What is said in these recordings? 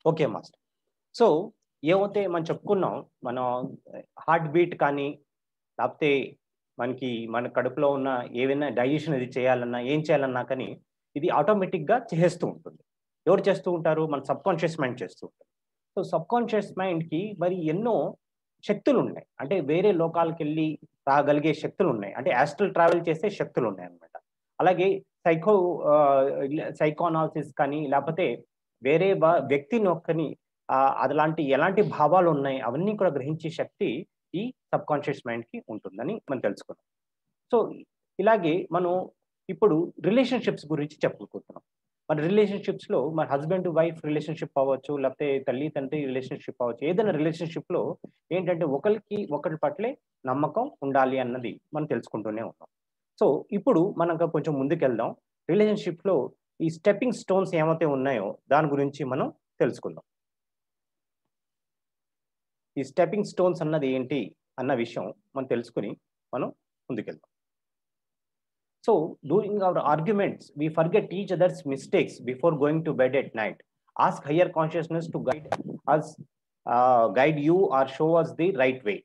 Okay master. So, ఏవైతే మనం చెప్పుకున్నాం, మనం హార్ట్ బీట్ కానీ, లేపోతే మన కడుపులో ఉన్న ఏవైనా డైజెషన్ అది చేయాలన్నా, ఏం చేయాలన్నా కానీ, ఇది ఆటోమేటిక్‌గా చేసేస్తూ ఉంటుంది. ఎవరు చేస్తూ ఉంటారు? మన సబ్‌కాన్షియస్ మైండ్ చేస్తూ ఉంటుంది. సో, సబ్‌కాన్షియస్ మైండ్‌కి మరి ఎన్నో శక్తులున్నాయి. అంటే వేరే లోకాలకెళ్ళి రాగలిగే శక్తులున్నాయి. అంటే యాస్ట్రల్ ట్రావెల్ చేసే శక్తులున్నాయన్నమాట. అలాగే సైకో సైకోనాలిసిస్ కానీ, లేపోతే వేరే వ్యక్తినొక్కని అదిలాంటి ఎలాంటి భావాలున్నాయి, అవన్నీ కూడా గ్రహించే శక్తి ఈ సబ్‌కాన్షియస్ మైండ్‌కి ఉంటుందని మనం తెలుసుకున్నాం. సో, ఇలాగే మనం ఇప్పుడు రిలేషన్‌షిప్స్ గురించి చెప్పుకుంటున్నాం. మన రిలేషన్‌షిప్స్‌లో మన హస్బాండ్, వైఫ్ రిలేషన్‌షిప్ అవ్వచ్చు, లేకపోతే తల్లి, తండ్రి రిలేషన్‌షిప్ అవ్వచ్చు. ఏదైనా రిలేషన్‌షిప్‌లో ఏంటంటే ఒకళ్ళకి ఒకళ్ళ పట్లే నమ్మకం ఉండాలి అన్నది మనం తెలుసుకుంటూనే ఉన్నాం. సో, ఇప్పుడు మనం ఇంకా కొంచెం ముందుకెళ్దాం. రిలేషన్‌షిప్‌లో ఈ స్టెప్పింగ్ స్టోన్స్ ఏవైతే ఉన్నాయో దాని గురించి మనం తెలుసుకుందాం. ఈ స్టెప్పింగ్ స్టోన్స్ అన్నది ఏంటి అన్న విషయం మనం తెలుసుకొని మనం ముందుకెళ్దాం. So, during our arguments, we forget each other's mistakes before going to bed at night. Ask higher consciousness to us, guide you or show us the right way.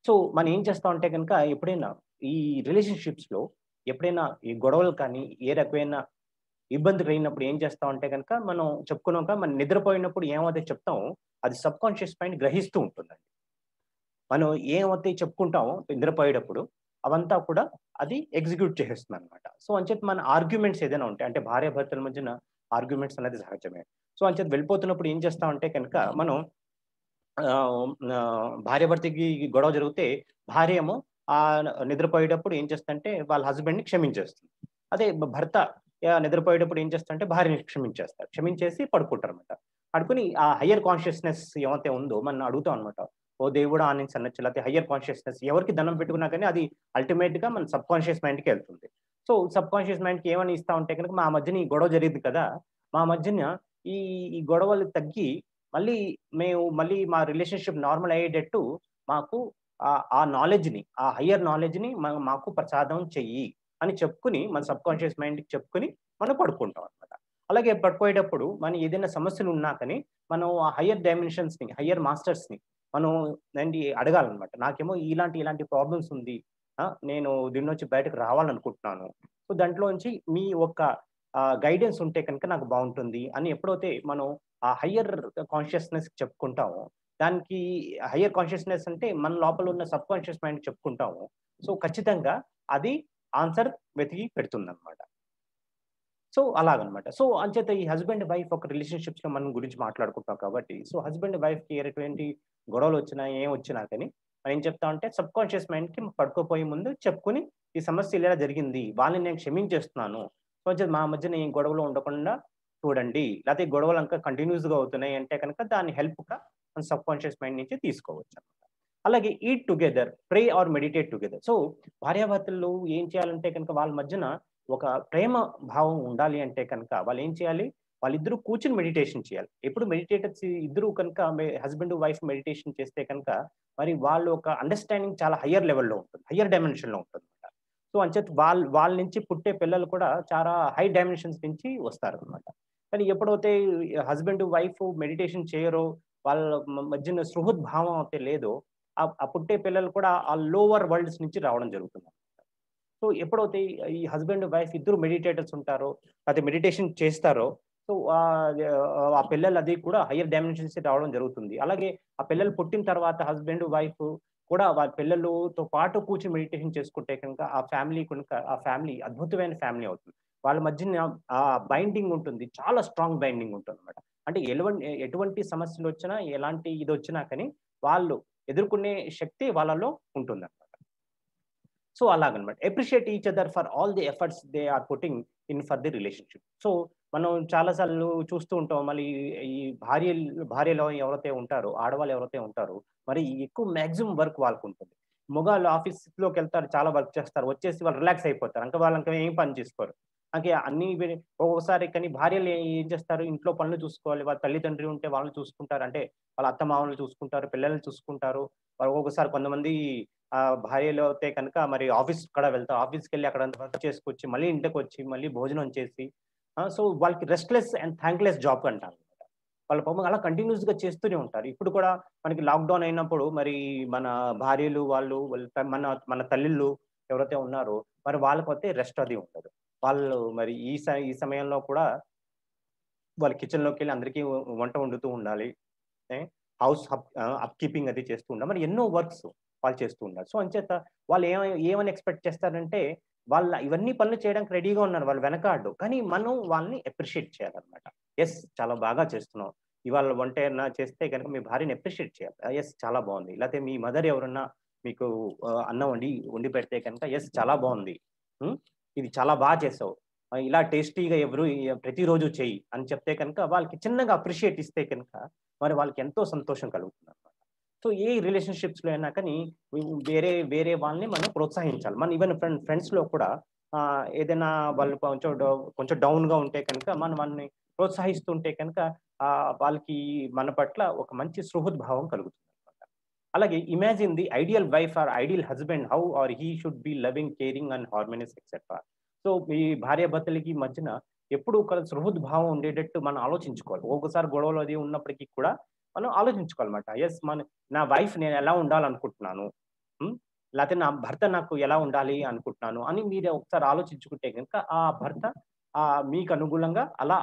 So మనం ఏం చేస్తాం అంటే కనుక ఎప్పుడైనా ఈ రిలేషన్షిప్స్‌లో ఎప్పుడైనా ఈ గొడవలు కానీ, ఏ రకమైన ఇబ్బందులు అయినప్పుడు ఏం చేస్తాం అంటే గనుక మనం చెప్పుకున్నాంక మనం నిద్రపోయినప్పుడు ఏమైతే చెప్తామో అది సబ్‌కాన్షియస్ మైండ్ గ్రహిస్తూ ఉంటుందండి. మనం ఏమైతే చెప్పుకుంటామో నిద్రపోయేటప్పుడు, అవంతా కూడా అది ఎగ్జిక్యూట్ చేసేస్తుందనమాట. సో, అంచేత మన ఆర్గ్యుమెంట్స్ ఏదైనా ఉంటే, అంటే భార్యాభర్తల మధ్యన ఆర్గ్యుమెంట్స్ అనేది సహజమే. సో, అంచేత వెళ్ళిపోతున్నప్పుడు ఏం చేస్తామంటే కనుక మనం భార్యాభర్తకి గొడవ జరిగితే భార్య ఏమో నిద్రపోయేటప్పుడు ఏం చేస్తదంటే వాళ్ళ హస్బెండ్‌ని క్షమించేస్తుంది. అదే భర్త నిద్రపోయేటప్పుడు ఏం చేస్తాడంటే భార్యని క్షమించేస్తారు. క్షమించేసి పడుకుంటారనమాట. పడుకొని ఆ హైయర్ కాన్షియస్‌నెస్ ఏమైతే ఉందో మనం అడుగుతాం అనమాట. ఓ దేవుడా అని అనొచ్చు. లేకపోతే హైయర్ కాన్షియస్‌నెస్ ఎవరికి దండం పెట్టుకున్నా కానీ అది అల్టిమేట్‌గా మన సబ్‌కాన్షియస్ మైండ్‌కే ఎళ్తుంది. సో, సబ్‌కాన్షియస్ మైండ్‌కి ఏమని ఇస్తా ఉంటే గనుక మా మధ్యన ఈ గొడవ జరిగింది కదా! మా మధ్యన ఈ ఈ గొడవలు తగ్గి మళ్ళీ మా రిలేషన్‌షిప్ నార్మల్ అయ్యేటట్టు మాకు ఆ నాలెడ్జ్‌ని, ఆ హైయర్ నాలెడ్జ్‌ని మాకు ప్రసాదం చెయ్యి అని చెప్పుకొని, మన సబ్‌కాన్షియస్ మైండ్‌కి చెప్పుకొని మనం పడుకుంటాం అన్నమాట. అలాగే పడుకోయేటప్పుడు మనం ఏదైనా సమస్యలున్నా కానీ, మనం ఆ హైయర్ డైమెన్షన్స్‌ని, హైయర్ మాస్టర్స్‌ని మనం అడగాలన్నమాట. నాకేమో ఇలాంటి ప్రాబ్లమ్స్ ఉంది. నేను దీని నుంచి బయటకు రావాలనుకుంటున్నాను. సో, దాంట్లోంచి మీ యొక్క గైడెన్స్ ఉంటే కనుక నాకు బావుంటుంది అని ఎప్పుడైతే మనం ఆ హైయర్ కాన్షియస్‌నెస్ చెప్పుకుంటామో, దానికి హైయర్ కాన్షియస్‌నెస్ అంటే మన లోపల ఉన్న సబ్‌కాన్షియస్ మైండ్‌కి చెప్పుకుంటాము. సో, ఖచ్చితంగా అది ఆన్సర్ వెతికి పెడుతుందన్నమాట. సో, అలాగనమాట. సో, అంచేత ఈ హస్బెండ్, వైఫ్ ఒక రిలేషన్‌షిప్స్‌లో మనం గురించి మాట్లాడుకుంటున్నాం కాబట్టి, సో, హస్బెండ్, వైఫ్‌కి ఎటువంటి గొడవలొచ్చినా, ఏమొచ్చినా కానీ, మనం ఏం చెప్తామంటే సబ్‌కాన్షియస్ మైండ్‌కి పడుకోపోయే ముందు చెప్పుకొని, ఈ సమస్య ఇలా జరిగింది. వాళ్ళని నేను క్షమించేస్తున్నాను. కొంచెం మా మధ్యన ఏం గొడవలు ఉండకుండా చూడండి. లేతే గొడవలు ఇంకా కంటిన్యూయస్‌గా అవుతున్నాయి అంటే కనుక దాన్ని హెల్ప్‌గా మన సబ్‌కాన్షియస్ మైండ్ నుంచి తీసుకోవచ్చనమాట. అలాగే eat together, pray or meditate together. So, భార్యాభర్తలు ఏం చేయాలంటే కనుక వాళ్ళ మధ్యన ఒక ప్రేమ భావం ఉండాలి అంటే కనుక వాళ్ళేం చేయాలి? వాళ్ళిద్దరూ కూర్చొని మెడిటేషన్ చేయాలి. ఎప్పుడు మెడిటేటర్స్ ఇద్దరు కనుక హస్బాండ్, వైఫ్ మెడిటేషన్ చేస్తే కనుక మరి వాళ్ళు ఒక అండర్‌స్టాండింగ్ చాలా హైయర్ లెవెల్‌లో ఉంటుంది. హైయర్ డైమెన్షన్‌లో ఉంటుందన్నమాట. సో, అంచేత వాళ్ళ నుంచి పుట్టే పిల్లలు కూడా చాలా హై డైమెన్షన్స్ నుంచి వస్తారనమాట. కానీ ఎప్పుడైతే హస్బాండ్, వైఫ్ మెడిటేషన్ చేయరో, వాళ్ళ మధ్యన సుహృద్భావం అయితే లేదో, ఆ పుట్టే పిల్లలు కూడా ఆ లోవర్ వరల్డ్స్ నుంచి రావడం జరుగుతుంది. సో, ఎప్పుడైతే ఈ హస్బాండ్, వైఫ్ ఇద్దరు మెడిటేటర్స్ ఉంటారో, లేతే మెడిటేషన్ చేస్తారో, సో, ఆ పిల్లలు అది కూడా హైయర్ డైమెన్షన్స్ రావడం జరుగుతుంది. అలాగే ఆ పిల్లలు పుట్టిన తర్వాత హస్బాండ్, వైఫ్ కూడా వాళ్ళ పిల్లలతో పాటు కూర్చొని మెడిటేషన్ చేసుకుంటే కనుక ఆ ఫ్యామిలీ అద్భుతమైన ఫ్యామిలీ అవుతుంది. వాళ్ళ మధ్యన బైండింగ్ ఉంటుంది. చాలా స్ట్రాంగ్ బైండింగ్ ఉంటుందన్నమాట. అంటే ఎటువంటి సమస్యలొచ్చినా, ఎలాంటి ఇదొచ్చినా కానీ వాళ్ళు ఎదుర్కొనే శక్తి వాళ్ళలో ఉంటుందన్నమాట. సో, అలాగనమాట. Appreciate each other for all the efforts they are putting in for the relationship. So, మనం చాలా సార్లు చూస్తూ ఉంటాం. మళ్ళీ ఈ భార్యలో ఎవరైతే ఉంటారో, ఆడవాళ్ళు ఎవరైతే ఉంటారో, మరి ఎక్కువ మాక్సిమం వర్క్ వాళ్ళకుంటుంది. మగవాళ్ళు ఆఫీస్‌లోకెళ్తారు, చాలా వర్క్ చేస్తారు. వచ్చేసి వాళ్ళు రిలాక్స్ అయిపోతారు. వాళ్ళింకా ఏం పని చేసుకోరు. అన్నీ ఒక్కొక్కసారి కానీ భార్యలు ఏం చేస్తారు, ఇంట్లో పనులు చూసుకోవాలి. వాళ్ళ తల్లిదండ్రులు ఉంటే వాళ్ళని చూసుకుంటారు. అంటే వాళ్ళ అత్తమామలను చూసుకుంటారు, పిల్లల్ని చూసుకుంటారు. ఒక్కొక్కసారి కొంతమంది భార్యలు అయితే కనుక మరి ఆఫీస్‌కి కూడా వెళ్తారు. ఆఫీస్‌కెళ్ళి అక్కడంతా వర్క్ చేసుకొచ్చి, మళ్ళీ ఇంటికొచ్చి, మళ్ళీ భోజనం చేసి సో, వాళ్ళకి రెస్ట్‌లెస్ అండ్ థాంక్‌లెస్ జాబ్ అంటారనమాట. వాళ్ళ పాపం అలా కంటిన్యూస్‌గా చేస్తూనే ఉంటారు. ఇప్పుడు కూడా మనకి లాక్‌డౌన్ అయినప్పుడు మరి మన భార్యలు వాళ్ళు మన మన తల్లిళ్ళు ఎవరైతే ఉన్నారో మరి వాళ్ళకైతే రెస్ట్ అది ఉండదు. వాళ్ళు మరి ఈ సమయంలో కూడా వాళ్ళు కిచెన్‌లోకెళ్ళి అందరికీ వంట వండుతూ ఉండాలి. ఏ అప్ కీపింగ్ అది చేస్తూ ఉండాలి. మరి ఎన్నో వర్క్స్ వాళ్ళు చేస్తూ ఉండాలి. సో, అంచేత వాళ్ళు ఏమని ఎక్స్‌పెక్ట్ చేస్తారంటే, వాళ్ళ ఇవన్నీ పనులు చేయడానికి రెడీగా ఉన్నారు. వాళ్ళు వెనకాడరు. కానీ మనం వాళ్ళని అప్రిషియేట్ చేయాలన్నమాట. యెస్! చాలా బాగా చేస్తున్నావు. ఇవాళ వంట ఏమన్నా చేస్తే గనుక మీ భార్యని అప్రిషియేట్ చేయాలి. యెస్! చాలా బావుంది. లేతే మీ మదర్ ఎవరన్నా మీకు అన్నం వండి పెడితే కనుక యెస్! చాలా బావుంది. హ్మ్. ఇది చాలా చేసావు. ఇలా టేస్టీగా ప్రతిరోజు చెయ్యి అని చెప్తే కనుక వాళ్ళకి చిన్నగా అప్రిషియేట్ ఇస్తే కనుక మరి వాళ్ళకి ఎంతో సంతోషం కలుగుతుందన్నమాట. సో, ఏ రిలేషన్‌షిప్స్‌లో అయినా కానీ వేరే వేరే వాళ్ళని మనం ప్రోత్సహించాలి. మన ఈవెన్ ఫ్రెండ్స్‌లో కూడా ఏదైనా వాళ్ళు కొంచెం డౌన్‌గా ఉంటే కనుక మనం వాళ్ళని ప్రోత్సహిస్తుంటే కనుక వాళ్ళకి మన పట్ల ఒక మంచి సుహృద్భావం కలుగుతుందన్నమాట. అలాగే imagine the ideal wife or ideal husband how are he should be loving, caring and harmonious etcetera. So, ఈ భార్యాభర్తలకి మధ్యన ఎప్పుడూ ఒక సుహృద్భావం ఉండేటట్టు మనం ఆలోచించుకోవాలి. ఒక్కొక్కసారి గొడవలు అది ఉన్నప్పటికీ కూడా మనం ఆలోచించుకోవాలన్నమాట. యెస్! నా వైఫ్ నేను ఎలా ఉండాలనుకుంటున్నాను. హ్మ్. లేతే నా భర్త నాకు ఎలా ఉండాలి అనుకుంటున్నాను అని మీరు ఒకసారి ఆలోచించుకుంటే గనుక ఆ భర్త మీకు అనుగుణంగా అలా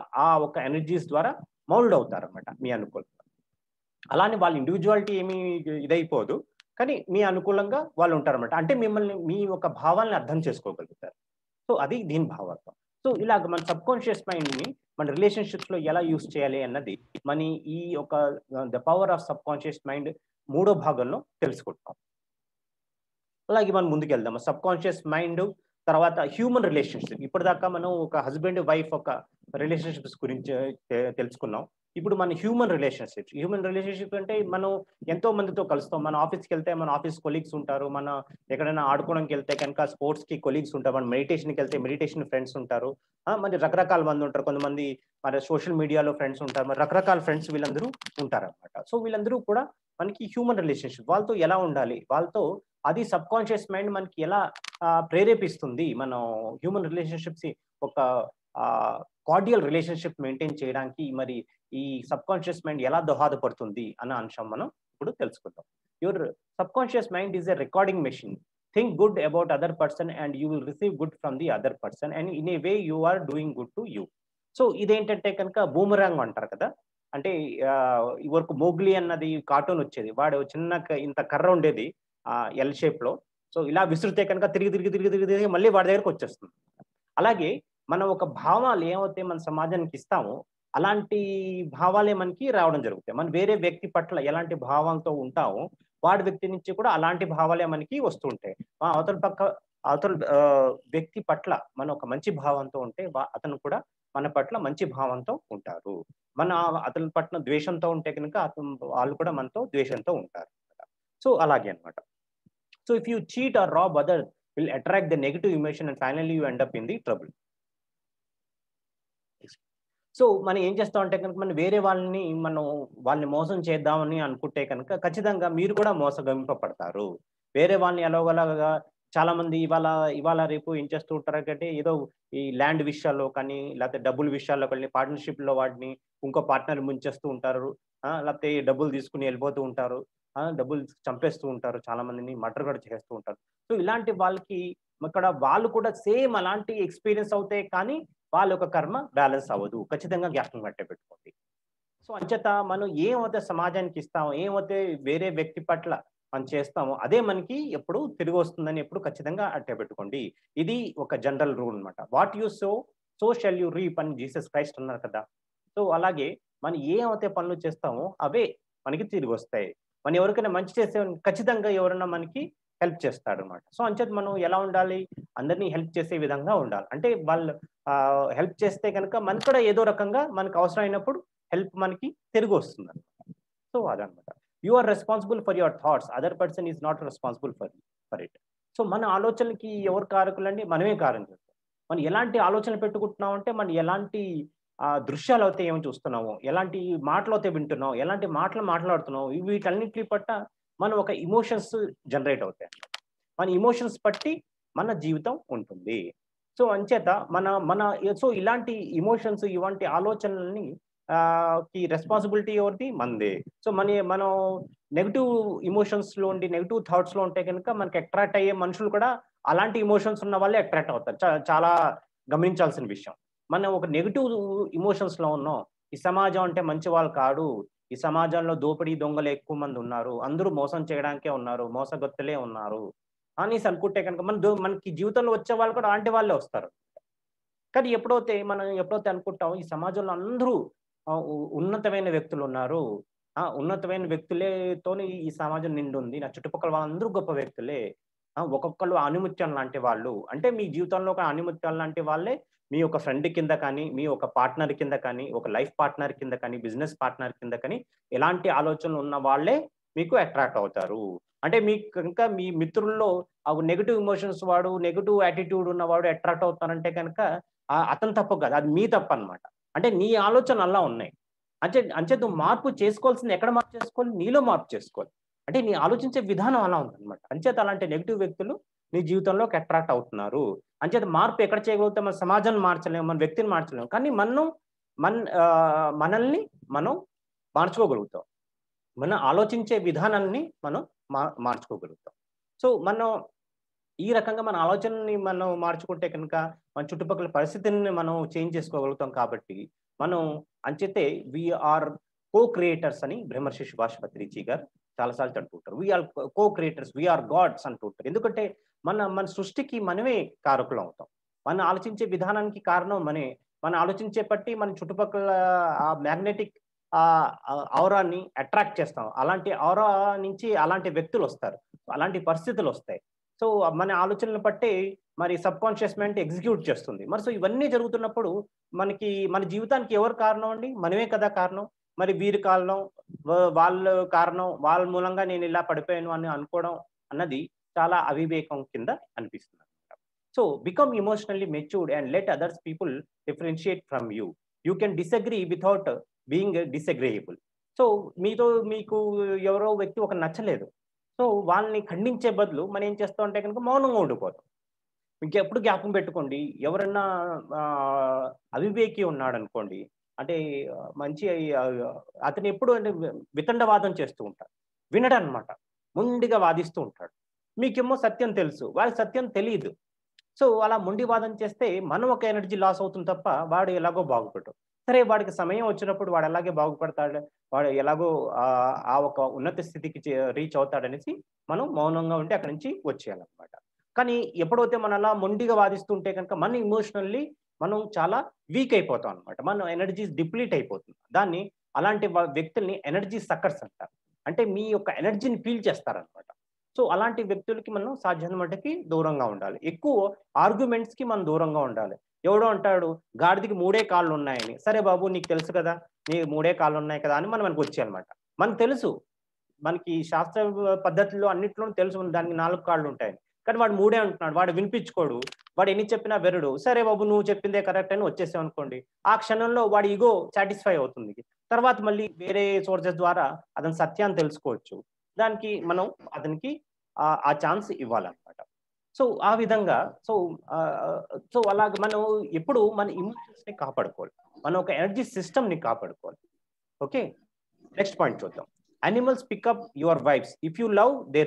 ఒక ఎనర్జీస్ ద్వారా మౌల్డ్ అవుతారన్నమాట మీ అనుకూలంగా. అలానే వాళ్ళ ఇండివిడ్యువాలిటీ ఏమి ఇదైపోదు. కానీ మీ అనుకూలంగా వాళ్ళు ఉంటారన్నమాట. అంటే మిమ్మల్ని మీ యొక్క భావాల్ని అర్థం చేసుకోగలుగుతారు. సో, అది దీని భావార్థం. సో, ఇలాగ మన సబ్‌కాన్షియస్ మైండ్‌ని మన రిలేషన్‌షిప్స్‌లో ఎలా యూజ్ చేయాలి అన్నది మన ఈ యొక్క the power of subconscious mind మూడో భాగంలో తెలుసుకుంటాం. అలాగే మనం ముందుకెళ్దాం. సబ్‌కాన్షియస్ మైండ్ తర్వాత హ్యూమన్ రిలేషన్‌షిప్. ఇప్పటిదాకా మనం ఒక హస్బాండ్, వైఫ్ ఒక రిలేషన్‌షిప్స్ గురించి తెలుసుకున్నాం. ఇప్పుడు మన హ్యూమన్ రిలేషన్‌షిప్ అంటే మనం ఎంతో మందితో కలుస్తాం. మన ఆఫీస్‌కెళ్తే మన ఆఫీస్ కొలీగ్స్ ఉంటారు. మన ఎక్కడైనా ఆడుకోవడానికెళ్తే కనుక స్పోర్ట్స్‌కి కొలీగ్స్ ఉంటారు. మనం మెడిటేషన్‌కెళ్తే మెడిటేషన్ ఫ్రెండ్స్ ఉంటారు. మరి రకరకాల మంది ఉంటారు. కొంతమంది మరి సోషల్ మీడియాలో ఫ్రెండ్స్ ఉంటారు. మరి రకరకాల ఫ్రెండ్స్ వీళ్ళందరూ ఉంటారనమాట. సో, వీళ్ళందరూ కూడా మనకి హ్యూమన్ రిలేషన్‌షిప్. వాళ్ళతో ఎలా ఉండాలి? వాళ్ళతో అది సబ్‌కాన్షియస్ మైండ్ మనకి ఎలా ప్రేరేపిస్తుంది. మనం హ్యూమన్ రిలేషన్‌షిప్స్ ఒక కార్డియల్ రిలేషన్‌షిప్ మెయింటైన్ చేయడానికి మరి ఈ సబ్‌కాన్షియస్ మైండ్ ఎలా దోహదపడుతుంది అన్న అంశం మనం ఇప్పుడు తెలుసుకుందాం. Your subconscious mind is a recording machine. Think good about other person and you will receive good from the other person and in a way you are doing good to you. So, ఇదేంటంటే కనుక boomerang అంటారు కదా! అంటే ఇదివరకు 'Mowgli' అన్నది cartoon వచ్చేది. వాడు చిన్న ఇంత కర్ర ఉండేది ఎల్ షేప్‌లో. సో, ఇలా విసిరితే కనుక తిరిగి మళ్ళీ వాడి దగ్గరకొచ్చేస్తుంది. అలాగే మనం ఒక భావాలు ఏవైతే మన సమాజానికి ఇస్తామో, అలాంటి భావాలే మనకి రావడం జరుగుతాయి. మనం వేరే వ్యక్తి పట్ల ఎలాంటి భావాలతో ఉంటామో, వాడి వ్యక్తి నుంచి కూడా అలాంటి భావాలే మనకి వస్తూ ఉంటాయి. అవతల వ్యక్తి పట్ల మనం ఒక మంచి భావంతో ఉంటే, అతను కూడా మన పట్ల మంచి భావంతో ఉంటారు. మన అతని పట్ల ద్వేషంతో ఉంటే గనుక వాళ్ళు కూడా మనతో ద్వేషంతో ఉంటారు. సో, అలాగే అన్నమాట. So, if you cheat or rob other will attract the negative emotion and finally you end up in the trouble. So, మనం ఏం చేస్తామంటే కనుక మనం వేరే వాళ్ళని మోసం చేద్దామని అనుకుంటే కనుక ఖచ్చితంగా మీరు కూడా మోసగింపబడతారు. వేరే వాళ్ళని ఎలాగోలాగా చాలామంది ఇవాళ రేపు ఏం చేస్తూ ఉంటారంటే ఏదో ఈ ల్యాండ్ విషయాల్లో కానీ, లేకపోతే డబ్బుల విషయాల్లో కానీ పార్ట్నర్‌షిప్‌లో వాటిని ఇంకో పార్ట్నర్ ముంచేస్తూ ఉంటారు. లేకపోతే డబ్బులు తీసుకొని ఎళ్ళిపోతూ ఉంటారు. డబ్బులు చంపేస్తూ ఉంటారు. చాలా మందిని మర్డర్ కూడా చేస్తూ ఉంటారు. సో, ఇలాంటి వాళ్ళకి ఇక్కడ వాళ్ళు కూడా సేమ్ అలాంటి ఎక్స్‌పీరియన్స్ అవుతాయి కానీ వాళ్ళ యొక్క కర్మ బ్యాలెన్స్ అవ్వదు. ఖచ్చితంగా జ్ఞాపకం పెట్టుకోండి. సో, అంచేత మనం ఏమైతే సమాజానికి ఇస్తామో, ఏమైతే వేరే వ్యక్తి పట్ల మనం చేస్తామో, అదే మనకి ఎప్పుడు తిరిగొస్తుందని ఎప్పుడు ఖచ్చితంగా పెట్టుకోండి. ఇది ఒక జనరల్ రూల్ అన్నమాట. What you so shall you reap అని జీసస్ క్రైస్ట్ అన్నారు కదా! సో, అలాగే మనం ఏమైతే పనులు చేస్తామో అవే మనకి తిరిగొస్తాయి. మనం ఎవరికైనా మంచి చేస్తే ఖచ్చితంగా ఎవరైనా మనకి హెల్ప్ చేస్తాడన్నమాట. సో, అంచేత మనం ఎలా ఉండాలి? అందరిని హెల్ప్ చేసే విధంగా ఉండాలి. అంటే వాళ్ళు హెల్ప్ చేస్తే గనక మనకు కూడా ఏదో రకంగా మనకు అవసరమైనప్పుడు హెల్ప్ మనకి తిరిగొస్తుందన్నమాట. సో, అదనమాట. You are responsible for your thoughts. Other person is not responsible for it. So, మన ఆలోచనలకి ఎవరు కారకులండి? మనమే కారకులం. మనం ఎలాంటి ఆలోచనలు పెట్టుకుంటున్నామంటే, మనం ఎలాంటి దృశ్యాలైతే ఏమి చూస్తున్నామో, ఎలాంటి మాటలైతే వింటున్నామో, ఎలాంటి మాటలు మాట్లాడుతున్నామో, వీటన్నిటి పట్ల మనం ఒక ఎమోషన్స్ జనరేట్ అవుతాయి. మన ఎమోషన్స్ బట్టి మన జీవితం ఉంటుంది. సో, అంచేత మన మన సో, ఇలాంటి ఎమోషన్స్, ఇలాంటి ఆలోచనలని కి రెస్పాన్సిబిలిటీ ఎవరిది? మనదే. సో మనం నెగెటివ్ ఎమోషన్స్‌లో ఉండి, నెగెటివ్ థాట్స్‌లో ఉంటే గనుక మనకి అట్రాక్ట్ అయ్యే మనుషులు కూడా అలాంటి ఎమోషన్స్ ఉన్న వాళ్ళే అట్రాక్ట్ అవుతారు. చాలా గమనించాల్సిన విషయం. మనం ఒక నెగెటివ్ ఎమోషన్స్‌లో ఉన్నాం. ఈ సమాజం అంటే మంచి వాళ్ళు కాదు. ఈ సమాజంలో దోపిడీ దొంగలు ఎక్కువ మంది ఉన్నారు. అందరూ మోసం చేయడానికే ఉన్నారు. మోసగత్తులే ఉన్నారు. అనేసి అనుకుంటే గనుక మనకి జీవితంలో వచ్చేవాళ్ళు కూడా అలాంటి వాళ్ళే వస్తారు. కానీ ఎప్పుడైతే అనుకుంటాం ఈ సమాజంలో అందరూ ఉన్నతమైన వ్యక్తులున్నారు. ఉన్నతమైన వ్యక్తులతోని ఈ సమాజం నిండుంది. నా చుట్టుపక్కల వాళ్ళందరూ గొప్ప వ్యక్తులే. ఒక్కొక్కళ్ళు ఆణిముత్యం లాంటి వాళ్ళు. అంటే మీ జీవితంలో ఒక ఆణిముత్యాలు లాంటి వాళ్ళే మీ యొక్క ఫ్రెండ్ కింద కానీ, మీ ఒక పార్ట్నర్ కింద కానీ, ఒక లైఫ్ పార్ట్నర్ కింద కానీ, బిజినెస్ పార్ట్నర్ కింద కానీ, ఎలాంటి ఆలోచనలు ఉన్న వాళ్ళే మీకు అట్రాక్ట్ అవుతారు. అంటే మీకు ఇంకా మీ మిత్రుల్లో నెగెటివ్ ఎమోషన్స్ వాడు, నెగెటివ్ యాటిట్యూడ్ ఉన్నవాడు అట్రాక్ట్ అవుతారంటే గనక అతని తప్పు కాదు. అది మీ తప్పనమాట. అంటే నీ ఆలోచనలు అలా ఉన్నాయి. అంచేత నువ్వు మార్పు చేసుకోవాల్సింది ఎక్కడ మార్పు చేసుకోవాలి? నీలో మార్పు చేసుకోవాలి. అంటే నీ ఆలోచించే విధానం అలా ఉందనమాట. అంచేత అలాంటి నెగెటివ్ వ్యక్తులు నీ జీవితంలోకి అట్రాక్ట్ అవుతున్నారు. అంచేత మార్పు ఎక్కడ చేయగలుగుతాం? మన సమాజాన్ని మార్చలేము, మన వ్యక్తిని మార్చలేము. కానీ మనల్ని మనం మార్చుకోగలుగుతాం. మన ఆలోచించే విధానాన్ని మనం మార్చుకోగలుగుతాం. సో, ఈ రకంగా మన ఆలోచనని మనం మార్చుకుంటే కనుక, మన చుట్టుపక్కల పరిస్థితుల్ని మనం చేంజ్ చేసుకోగలుగుతాం కాబట్టి, మనం అంచేతే వి ఆర్ కో క్రియేటర్స్ అని బ్రహ్మర్షి సుభాష్ పత్రిజీ గారు చాలా సార్లు అంటుంటారు. We are co creators, we are gods అంటుంటారు. ఎందుకంటే మన సృష్టికి మనమే కారకులం అవుతాం. మనం ఆలోచించే విధానానికి కారణం మనమే. మనం ఆలోచించే బట్టి మన చుట్టుపక్కల ఆ మ్యాగ్నెటిక్ ఔరాని అట్రాక్ట్ చేస్తాం. అలాంటి ఔరా నుంచి అలాంటి వ్యక్తులొస్తారు. అలాంటి పరిస్థితులొస్తాయి. సో, మన ఆలోచనలు బట్టి మరి సబ్‌కాన్షియస్ మైండ్ ఎగ్జిక్యూట్ చేస్తుంది. సో, ఇవన్నీ జరుగుతున్నప్పుడు మన జీవితానికి ఎవరు కారణం అండి? మనమే కదా కారణం. మరి వీరు కారణం, వాళ్ళు కారణం, వాళ్ళ మూలంగా నేనిలా పడిపోయాను అని అనుకోవడం అన్నది చాలా అవివేకం కింద అనిపిస్తుందనమాట. So, become emotionally matured and let others people differentiate from you. You can disagree without being disagreeable. So, మీకు ఎవరో వ్యక్తి నచ్చలేదు. సో, వాళ్ళని ఖండించే బదులు మనం ఏం చేస్తాం అంటే గనుక మౌనంగా ఉండిపోతాం. ఇంకెప్పుడు జ్ఞాపకం పెట్టుకోండి. ఎవరన్నా అవివేకి ఉన్నాడనుకోండి. అంటే మంచి అతను ఎప్పుడు అంటే వితండవాదం చేస్తూ ఉంటాడు. వినడనమాట. మొండిగా వాదిస్తూ ఉంటాడు. మీకేమో సత్యం తెలుసు. వాడికి సత్యం తెలీదు. సో, అలా మొండి వాదన చేస్తే మనం ఒక ఎనర్జీ లాస్ అవుతుంది తప్ప వాడు ఎలాగో బాగుపడడు. సరే వాడికి సమయం వచ్చినప్పుడు వాడు అలాగే బాగుపడతాడు. వాడు ఎలాగో ఆ ఒక ఉన్నత స్థితికి రీచ్ అవుతాడనేసి మనం మౌనంగా ఉండి అక్కడి నుంచి వచ్చేయాలనమాట. కానీ ఎప్పుడైతే మనం అలా మొండిగా వాదిస్తుంటే గనుక మనం చాలా వీక్ అయిపోతాం అనమాట. మన ఎనర్జీస్ డిప్లీట్ అయిపోతుంది. అలాంటి వ్యక్తుల్ని ఎనర్జీ సక్కర్స్ అంటారు. అంటే మీ యొక్క ఎనర్జీని పీల్చేస్తారనమాట. సో, అలాంటి వ్యక్తులకి మనం సాధ్యమైనంత మట్టుకి దూరంగా ఉండాలి. ఎక్కువ ఆర్గ్యుమెంట్స్‌కి మనం దూరంగా ఉండాలి. ఎవడో అంటాడు గాడిదకి 3 కాళ్ళున్నాయని. సరే బాబు నీకు తెలుసు కదా! నీకు 3 కాళ్ళున్నాయి కదా! అని మనం అనుకోవచ్చానమాట. మనకు తెలుసు. మనకి శాస్త్ర పద్ధతుల్లో అన్నిట్లోనూ తెలుసు దానికి 4 కాళ్ళుంటాయని. కానీ వాడు 3 అంటున్నాడు. వాడు వినిపించుకోడు. వాడు ఎన్ని చెప్పినా వినడు. సరే బాబు నువ్వు చెప్పిందే కరెక్ట్ అని వచ్చేసామనుకోండి. ఆ క్షణంలో వాడి ఇగో సాటిస్ఫై అవుతుంది. తర్వాత మళ్ళీ వేరే సోర్సెస్ ద్వారా అతని సత్యాన్ని తెలుసుకోవచ్చు. దానికి మనం అతనికి ఆ ఛాన్స్ ఇవ్వాలన్నమాట. సో, ఆ విధంగా సో, ఆహ్, సో, అలాగ మనం ఎప్పుడు మన ఎమోషన్స్‌ని కాపాడుకోవాలి. మన ఒక ఎనర్జీ సిస్టమ్‌ని కాపాడుకోవాలి. ఓకే. నెక్స్ట్ పాయింట్ చూద్దాం. Animals pick up your vibes. If you love they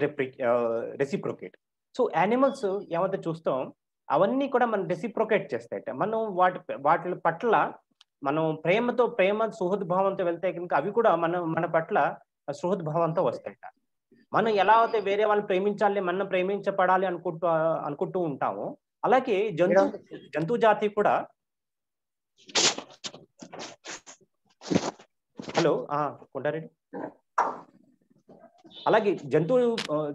reciprocate. So, animals ఏవైతే చూస్తాం అవన్నీ కూడా మనం రెసిప్రొకేట్ చేస్తాయట. మనం వాటి పట్ల మనం సుహృద్భావంతో వెళ్తే గనుక అవి కూడా మన పట్ల సుహృద్భావంతో వస్తాయట. మనం ఎలా అయితే వేరే వాళ్ళని ప్రేమించాలి, మనం ప్రేమించబడాలి అనుకుంటూ ఉంటామో, అలాగే జంతు జాతి కూడా హలో! కొండారెడ్డి. అలాగే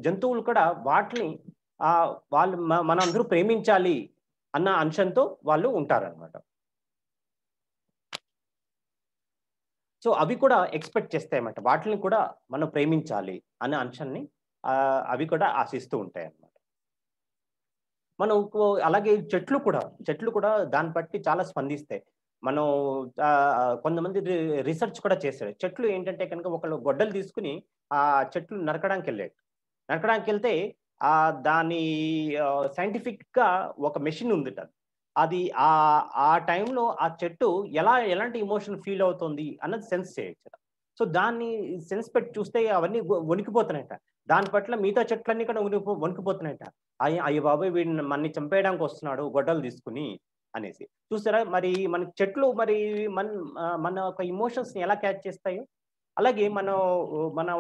జంతువులు కూడా వాటిని వాళ్ళు మనందరూ ప్రేమించాలి అన్న అంశంతో వాళ్ళు ఉంటారనమాట. సో, అవి కూడా ఎక్స్‌పెక్ట్ చేస్తాయన్నమాట. వాటిని కూడా మనం ప్రేమించాలి అనే అంశాన్ని అవి కూడా ఆశిస్తూ ఉంటాయన్నమాట. అలాగే చెట్లు కూడా దాన్ని బట్టి చాలా స్పందిస్తాయి. మనం కొంతమంది రిసర్చ్ కూడా చేశారు. చెట్లు ఏంటంటే కనుక ఒకళ్ళు గొడ్డలు తీసుకొని ఆ చెట్లు నరకడానికెళ్ళాడు. నరకడానికెళ్తే దాని సైంటిఫిక్‌గా ఒక మెషిన్ ఉందిట. అది ఆ టైంలో ఆ చెట్టు ఎలాంటి ఎమోషన్ ఫీల్ అవుతుంది అన్నది సెన్స్ చేయొచ్చు. సో, దాన్ని సెన్స్ పెట్టి చూస్తే అవన్నీ వణికిపోతున్నాయట. దాని పట్ల మిగతా చెట్లన్నీ కూడా వణికిపోతున్నాయట. అయ్య బాబోయ్! వీడు మనని చంపేయడానికి వస్తున్నాడు గొడ్డలు తీసుకొని అనేసి. చూసారా మరి మనకి చెట్లు మరి మన యొక్క ఎమోషన్స్‌ని ఎలా క్యాచ్ చేస్తాయో, అలాగే మన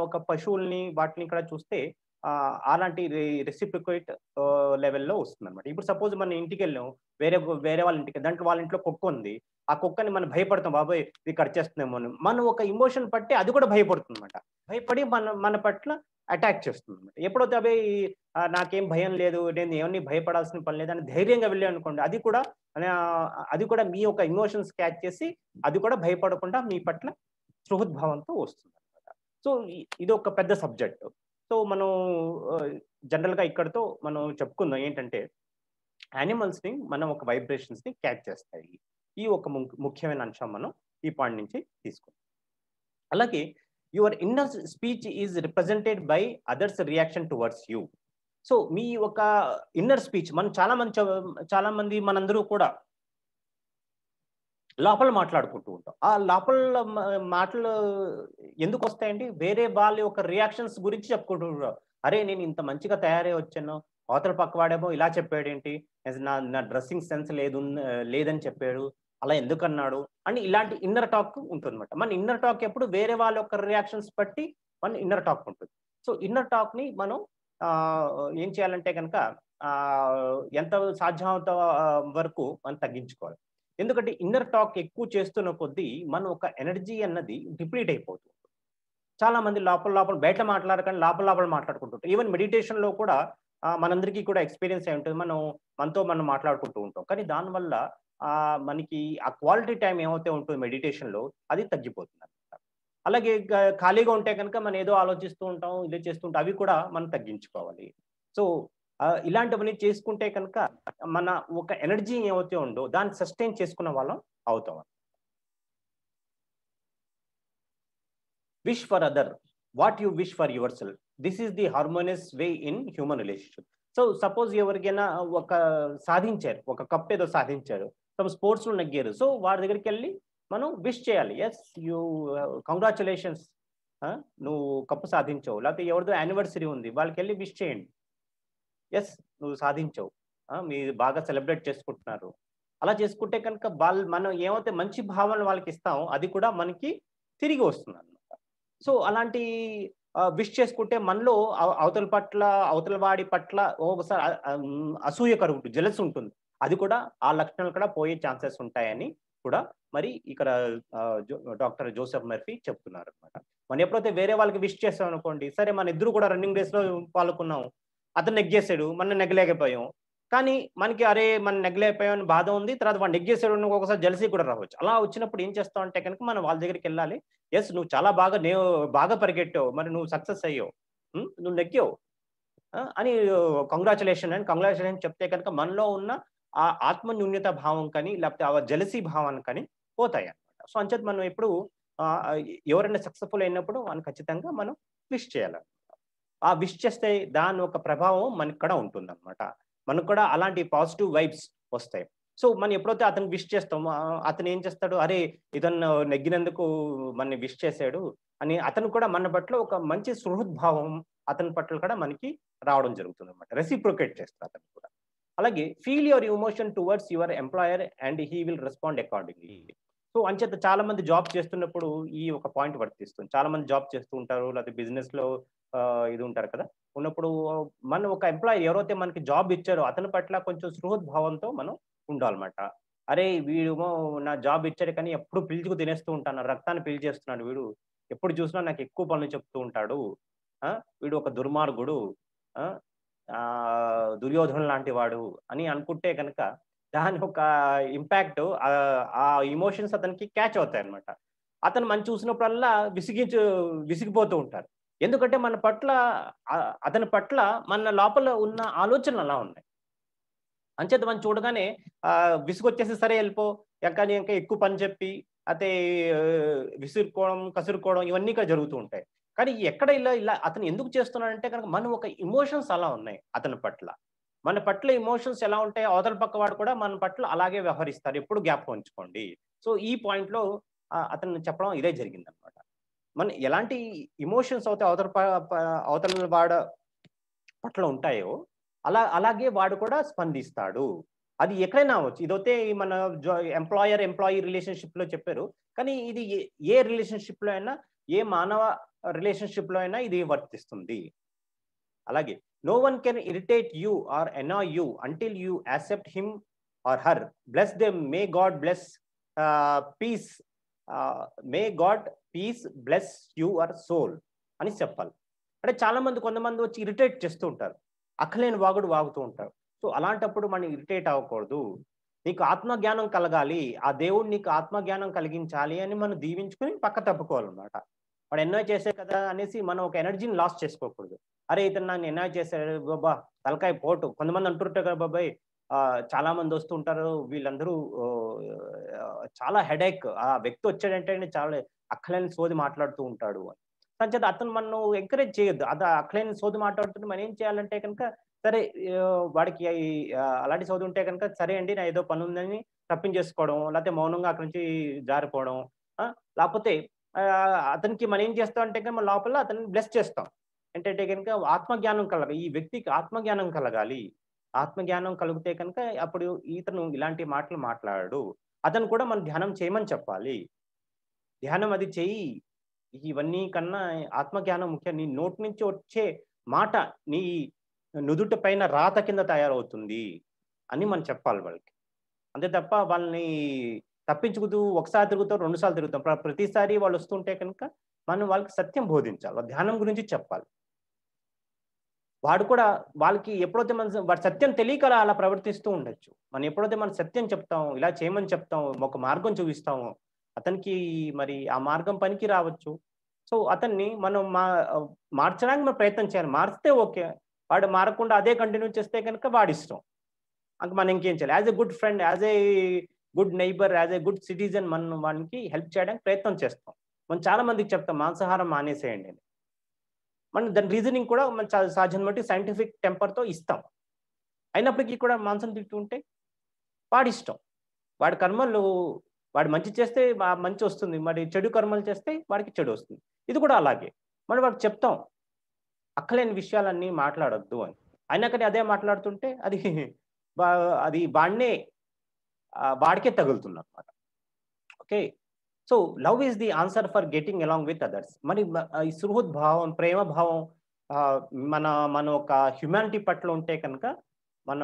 ఒక పశువుల్ని వాటిని కూడా చూస్తే అలాంటి రెసిప్రొకేట్ లెవెల్‌లో వస్తుందన్నమాట. ఇప్పుడు సపోజ్ మన ఇంటికెళ్ళాం. వేరే వాళ్ళ ఇంటికి దాంట్లో వాళ్ళ ఇంట్లో కుక్కుంది. ఆ కుక్కని మనం భయపడతాం. బాబోయ్! ఇది కరిచేస్తుందేమో అని. మనం ఒక ఎమోషన్ పట్టి అది కూడా భయపడుతుందన్నమాట. భయపడి మన పట్ల అటాక్ చేస్తుందన్నమాట. ఎప్పుడైతే నాకేం భయం లేదు. నేను ఎవరిని భయపడాల్సిన పని లేదని ధైర్యంగా వెళ్ళామనుకోండి. అది కూడా మీ యొక్క ఎమోషన్స్ క్యాచ్ చేసి అది కూడా భయపడకుండా మీ పట్ల సుహృద్భావంతో వస్తుందన్నమాట. సో, ఇదొక పెద్ద సబ్జెక్ట్. సో, మనం జనరల్‌గా ఇక్కడితో మనం చెప్పుకుందాం ఏంటంటే, యానిమల్స్‌ని మనం ఒక వైబ్రేషన్స్‌ని క్యాచ్ చేస్తాయి. ఈ ఒక ముఖ్యమైన అంశం మనం ఈ పాయింట్ నుంచి తీసుకుందాం. అలాగే your inner speech is represented by others reaction towards you. So, మీ ఒక ఇన్నర్ స్పీచ్ మనం చాలా మంది మనందరూ కూడా లోపల మాట్లాడుకుంటూ ఉంటాం. ఆ లోపల మాటలు ఎందుకొస్తాయండి? వేరే వాళ్ళ యొక్క రియాక్షన్స్ గురించి చెప్పుకుంటూ ఉంటాం. అరే! నేను ఇంత మంచిగా తయారై వచ్చాను. అవతల పక్కవాడేమో ఇలా చెప్పాడేంటి? నా నా డ్రెస్సింగ్ సెన్స్ లేదని చెప్పాడు. అలా ఎందుకన్నాడు? అని ఇలాంటి ఇన్నర్ టాక్ ఉంటుందన్నమాట. మన ఇన్నర్ టాక్ ఎప్పుడు వేరే వాళ్ళ యొక్క రియాక్షన్స్ బట్టి మన ఇన్నర్ టాక్ ఉంటుంది. సో, ఇన్నర్ టాక్‌ని మనం ఏం చేయాలంటే గనక ఎంత సాధ్యమైనంత వరకు మనం తగ్గించుకోవాలి. ఎందుకంటే ఇన్నర్ టాక్ ఎక్కువ చేస్తున్న కొద్దీ మన ఒక ఎనర్జీ అన్నది డిప్లీట్ అయిపోతుంది. చాలా మంది లోపల బయట మాట్లాడకుండా లోపల మాట్లాడుకుంటుంటారు. ఈవెన్ మెడిటేషన్‌లో కూడా మనందరికీ కూడా ఎక్స్‌పీరియన్స్ అయి ఉంటుంది. మనతో మనం మాట్లాడుకుంటూ ఉంటాం. కానీ దానివల్ల మనకి ఆ క్వాలిటీ టైమ్ ఏమైతే ఉంటుందో మెడిటేషన్‌లో అది తగ్గిపోతుందన్నమాట. అలాగే ఖాళీగా ఉంటే గనుక మనం ఏదో ఆలోచిస్తూ ఉంటాం, ఇదే చేస్తూ ఉంటాం. అవి కూడా మనం తగ్గించుకోవాలి. సో, ఇలాంటివన్నీ చేసుకుంటే కనుక మన ఒక ఎనర్జీ ఏమైతే ఉందో దాన్ని సస్టైన్ చేసుకున్న వాళ్ళం అవుతాం. Wish for other what you wish for your self. This is the harmonious way in human relationship. So, suppose ఎవరికైనా ఒక సాధించారు. ఒక కప్ ఏదో సాధించారు. స్పోర్ట్స్‌లో నెగ్గారు. సో, వాడి దగ్గరికెళ్ళి మనం విష్ చేయాలి. Yes you congratulations. నువ్వు కప్ సాధించావు. లేకపోతే ఎవరిదో యానివర్సరీ ఉంది. వాళ్ళకెళ్ళి విష్ చేయండి. యెస్ నువ్వు సాధించావు. మీరు బాగా సెలబ్రేట్ చేసుకుంటున్నారు. అలా చేసుకుంటే కనుక మనం ఏవైతే మంచి భావనలు వాళ్ళకిస్తామో అది కూడా మనకి తిరిగి వస్తుందన్నమాట. సో, అలాంటి విష్ చేసుకుంటే మనలో అవతల వాడి పట్ల ఒక్కొక్కసారి అసూయ కలుగుతుంది. జెలస్ ఉంటుంది. అది కూడా ఆ లక్షణాలు కూడా పోయే ఛాన్సెస్ ఉంటాయని కూడా మరి ఇక్కడ డాక్టర్ జోసెఫ్ మర్ఫీ చెప్తున్నారన్నమాట. మనం ఎప్పుడైతే వేరే వాళ్ళకి విష్ చేసామనుకోండి, సరే మన ఇద్దరు కూడా రన్నింగ్ రేస్‌లో పాల్గొన్నాం. అతను నెగ్గేసాడు. మనం నెగ్గలేకపోయాం. కానీ మనకి అరే! మనం నెగ్గలేకపోయాం అని బాధ ఉంది. తర్వాత వాడు నెగ్గేసాడు అని ఒక్కొక్కసారి జెలసీ కూడా రావచ్చు. అలా వచ్చినప్పుడు ఏం చేస్తామంటే గనుక మనం వాళ్ళ దగ్గరికెళ్ళాలి. యెస్ నువ్వు చాలా బాగా పరిగెట్టావు. మరి నువ్వు సక్సెస్ అయ్యావు. నువ్వు నెగ్గావు. కంగ్రాచ్యులేషన్ చెప్తే కనుక మనలో ఉన్న ఆ ఆత్మ న్యూన్యత భావం కానీ, లేకపోతే ఆ జెలసీ భావాన్ని కానీ పోతాయన్నమాట. సో, అంచేత మనం ఎప్పుడు ఆహ్, ఎవరైనా సక్సెస్‌ఫుల్ అయినప్పుడు మనం ఖచ్చితంగా మనం విష్ చేయాలి. ఆ విష్ చేస్తే దాని ఒక ప్రభావం మనకు కూడా ఉంటుందన్నమాట. మనకు కూడా అలాంటి పాజిటివ్ వైబ్స్ వస్తాయి. సో, మనం ఎప్పుడైతే అతనికి విష్ చేస్తామో అతను ఏం చేస్తాడు, అరే! ఇతను నెగ్గినందుకు మనని విష్ చేసాడు అని అతను కూడా మన పట్ల ఒక మంచి సుహృద్భావం అతని పట్ల కూడా మనకి రావడం జరుగుతుందన్నమాట. రెసిప్రొకేట్ చేస్తాడు అతను కూడా. అలాగే feel your emotion towards your employer and he will respond accordingly. So, అంచేత చాలా మంది జాబ్ చేస్తున్నప్పుడు ఈ ఒక పాయింట్ వర్తిస్తుంది. చాలా మంది జాబ్ చేస్తూ ఉంటారు. లేకపోతే బిజినెస్‌లో ఇది ఉంటారు కదా! ఉన్నప్పుడు మన ఒక ఎంప్లాయీ ఎవరైతే మనకి జాబ్ ఇచ్చారో అతని పట్ల కొంచెం సుహృద్భావంతో మనం ఉండాలన్నమాట. అరే! వీడేమో నా జాబ్ ఇచ్చాడు కానీ ఎప్పుడు పిలుచుకు తినేస్తూ ఉంటాను. రక్తాన్ని పీల్చేస్తున్నాడు వీడు. ఎప్పుడు చూసినా నాకు ఎక్కువ పనులు చెప్తూ ఉంటాడు. ఆ! వీడు ఒక దుర్మార్గుడు. ఆ! దుర్యోధనుడు లాంటి వాడు అని అనుకుంటే గనక దాని ఒక ఇంపాక్ట్ ఆ ఎమోషన్స్ అతనికి క్యాచ్ అవుతాయన్నమాట. అతను మనం చూసినప్పుడల్లా విసిగిపోతూ ఉంటారు. ఎందుకంటే అతని పట్ల మన లోపల ఉన్న ఆలోచనలు అలా ఉన్నాయి. అంచేత మనం చూడగానే విసుగొచ్చేసి సరే ఎళ్ళిపో. ఇంకా ఎక్కువ పని చెప్పి అయితే విసురుకోవడం, కసురుకోవడం ఇవన్నీ కూడా జరుగుతూ ఉంటాయి. కానీ ఎక్కడ ఇలా అతను ఎందుకు చేస్తున్నాడంటే గనక మనం ఒక ఎమోషన్స్ అలా ఉన్నాయి అతని పట్ల. మన పట్ల ఎమోషన్స్ ఎలా ఉంటాయో అవతల పక్క వాడు కూడా మన పట్ల అలాగే వ్యవహరిస్తారు. ఎప్పుడు జ్ఞాపకం ఉంచుకోండి. సో, ఈ పాయింట్‌లో అతను చెప్పడం ఇదే జరిగిందనమాట. మన ఎలాంటి ఎమోషన్స్ అయితే అవతల ప ప అవతల వాడ పట్ల ఉంటాయో, అలాగే వాడు కూడా స్పందిస్తాడు. అది ఎక్కడైనా అవ్వచ్చు. ఇదైతే మన ఎంప్లాయీ రిలేషన్‌షిప్‌లో చెప్పారు. కానీ ఇది ఏ రిలేషన్‌షిప్‌లో అయినా, ఏ మానవ రిలేషన్‌షిప్‌లో అయినా ఇది వర్తిస్తుంది. అలాగే no one can irritate you or annoy you until you accept him or her. Bless them. May God bless peace. May God peace bless your soul అని చెప్పాలి. అంటే కొంతమంది వచ్చి ఇరిటేట్ చేస్తూ ఉంటారు. అక్కలేని వాగుడు వాగుతూ ఉంటారు. సో, అలాంటప్పుడు మనం ఇరిటేట్ అవ్వకూడదు. నీకు ఆత్మజ్ఞానం కలగాలి. ఆ దేవుడు నీకు ఆత్మజ్ఞానం కలిగించాలి అని మనం దీవించుకొని పక్క తప్పుకోవాలన్నమాట. వాడు ఎన్జాయ్ చేసే కదా అనేసి మనం ఒక ఎనర్జీని లాస్ చేసుకోకూడదు. అరే! ఇతను నన్ను ఎన్జాయ్ చేసాడు బాబా! తలకాయ పోటు. కొంతమంది అంటుంటారు కదా బాబాయ్, చాలా మంది వస్తుంటారు. వీళ్ళందరూ చాలా హెడేక్. ఆ వ్యక్తి వచ్చాడంటేనే చాలా అక్కలేని సోది మాట్లాడుతూ ఉంటాడు అని. అంచేత అతను మనం ఎంకరేజ్ చేయొద్దు. అక్కలేని సోది మాట్లాడుతుంటే మనం ఏం చేయాలంటే గనుక, సరే, వాడికి అలాంటి సోది ఉంటే గనుక సరే అండి, నా ఏదో పనుందని తప్పించేసుకోవడం, లేకపోతే మౌనంగా అక్కడి నుంచి జారిపోవడం. ఆ! లేకపోతే అతనికి మనం ఏం చేస్తాం అంటే మన లోపల అతన్ని బ్లెస్ చేస్తాం. ఏంటంటే గనుక ఆత్మజ్ఞానం కలగాలి. ఈ వ్యక్తికి ఆత్మజ్ఞానం కలగాలి. ఆత్మజ్ఞానం కలిగితే కనుక అప్పుడు ఇతను ఇలాంటి మాటలు మాట్లాడడు. అతను కూడా మనం ధ్యానం చేయమని చెప్పాలి. ధ్యానం అది చెయ్యి. ఇవన్నీ కన్నా ఆత్మజ్ఞానం ముఖ్యం. నీ నోటి నుంచి వచ్చే మాట నీ నుదుట పైన రాత కింద తయారవుతుంది అని మనం చెప్పాలి వాళ్ళకి. అంతే తప్ప వాళ్ళని తప్పించుకుతూ ఒకసారి తిరుగుతాం, 2 సార్లు తిరుగుతాం. ప్రతిసారి వాళ్ళొస్తుంటే కనుక మనం వాళ్ళకి సత్యం బోధించాలి. ధ్యానం గురించి చెప్పాలి. వాడు కూడా వాళ్ళకి ఎప్పుడైతే వాడు సత్యం తెలియక అలా ప్రవర్తిస్తూ ఉండొచ్చు. మనం ఎప్పుడైతే మనం సత్యం చెప్తామో, ఇలా చేయమని చెప్తామో, ఒక మార్గం చూపిస్తామో, అతనికి మరి ఆ మార్గం పనికి రావచ్చు. సో, అతన్ని మనం మార్చడానికి మనం ప్రయత్నం చేయాలి. మారిస్తే ఓకే. వాడు మారకుండా అదే కంటిన్యూ చేస్తే గనుక వాడిష్టం. మనం ఇంకేం చేయాలి? As a good friend, as a good neighbour, as a good citizen మనం వానికి హెల్ప్ చేయడానికి ప్రయత్నం చేస్తాం. మనం చాలా మందికి చెప్తాం మాంసాహారం మానేసేయండి అని. మనం దాని రీజనింగ్ కూడా మనం సాధ్యం బట్టి సైంటిఫిక్ టెంపర్‌తో ఇస్తాం. అయినప్పటికీ కూడా మాంసం తింటూ ఉంటే వాడిష్టం. వాడి కర్మలు వాడు మంచి చేస్తే మంచొస్తుంది. మరి చెడు కర్మలు చేస్తే వాడికి చెడొస్తుంది. ఇది కూడా అలాగే. మనం వాడికి చెప్తాం. అక్కలేని విషయాలన్నీ మాట్లాడొద్దు అని. అయినా కానీ అదే మాట్లాడుతుంటే బా అది వాడికే తగులుతుందన్నమాట. Okay. So, love is the answer for getting along with others. మరి ఈ సుహృద్ భావం, ప్రేమ భావం ఆహ్, మన మన ఒక హ్యుమానిటీ పట్ల ఉంటే కనుక, మన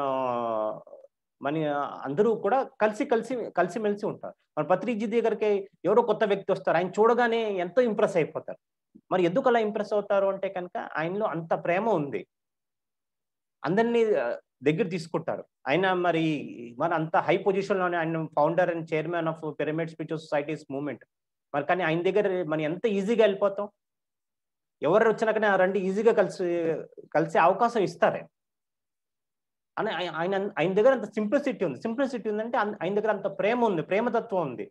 మన అందరూ కూడా కలిసిమెలిసి ఉంటారు. మన పత్రిజీ దగ్గరికి ఎవరో కొత్త వ్యక్తి వస్తారు. ఆయన చూడగానే ఎంతో ఇంప్రెస్ అయిపోతారు. మరి ఎందుకు అలా ఇంప్రెస్ అవుతారు అంటే కనుక, ఆయనలో అంత ప్రేమ ఉంది. అందరిని దగ్గర తీసుకుంటారు. ఆయన మరి అంత హై పొజిషన్‌లోనే ఆయన founder and chairman of pyramid spiritual societies movement. కానీ ఆయన దగ్గర మనం ఎంత ఈజీగా ఎళ్ళిపోతాం. ఎవరొచ్చినా కానీ రండి ఈజీగా కలిసే అవకాశం ఇస్తారాయన. అని ఆయన దగ్గర అంత సింప్లిసిటీ ఉంది. సింప్లిసిటీ ఉందంటే ఆయన దగ్గర అంత ప్రేమ ఉంది. ప్రేమతత్వం ఉంది.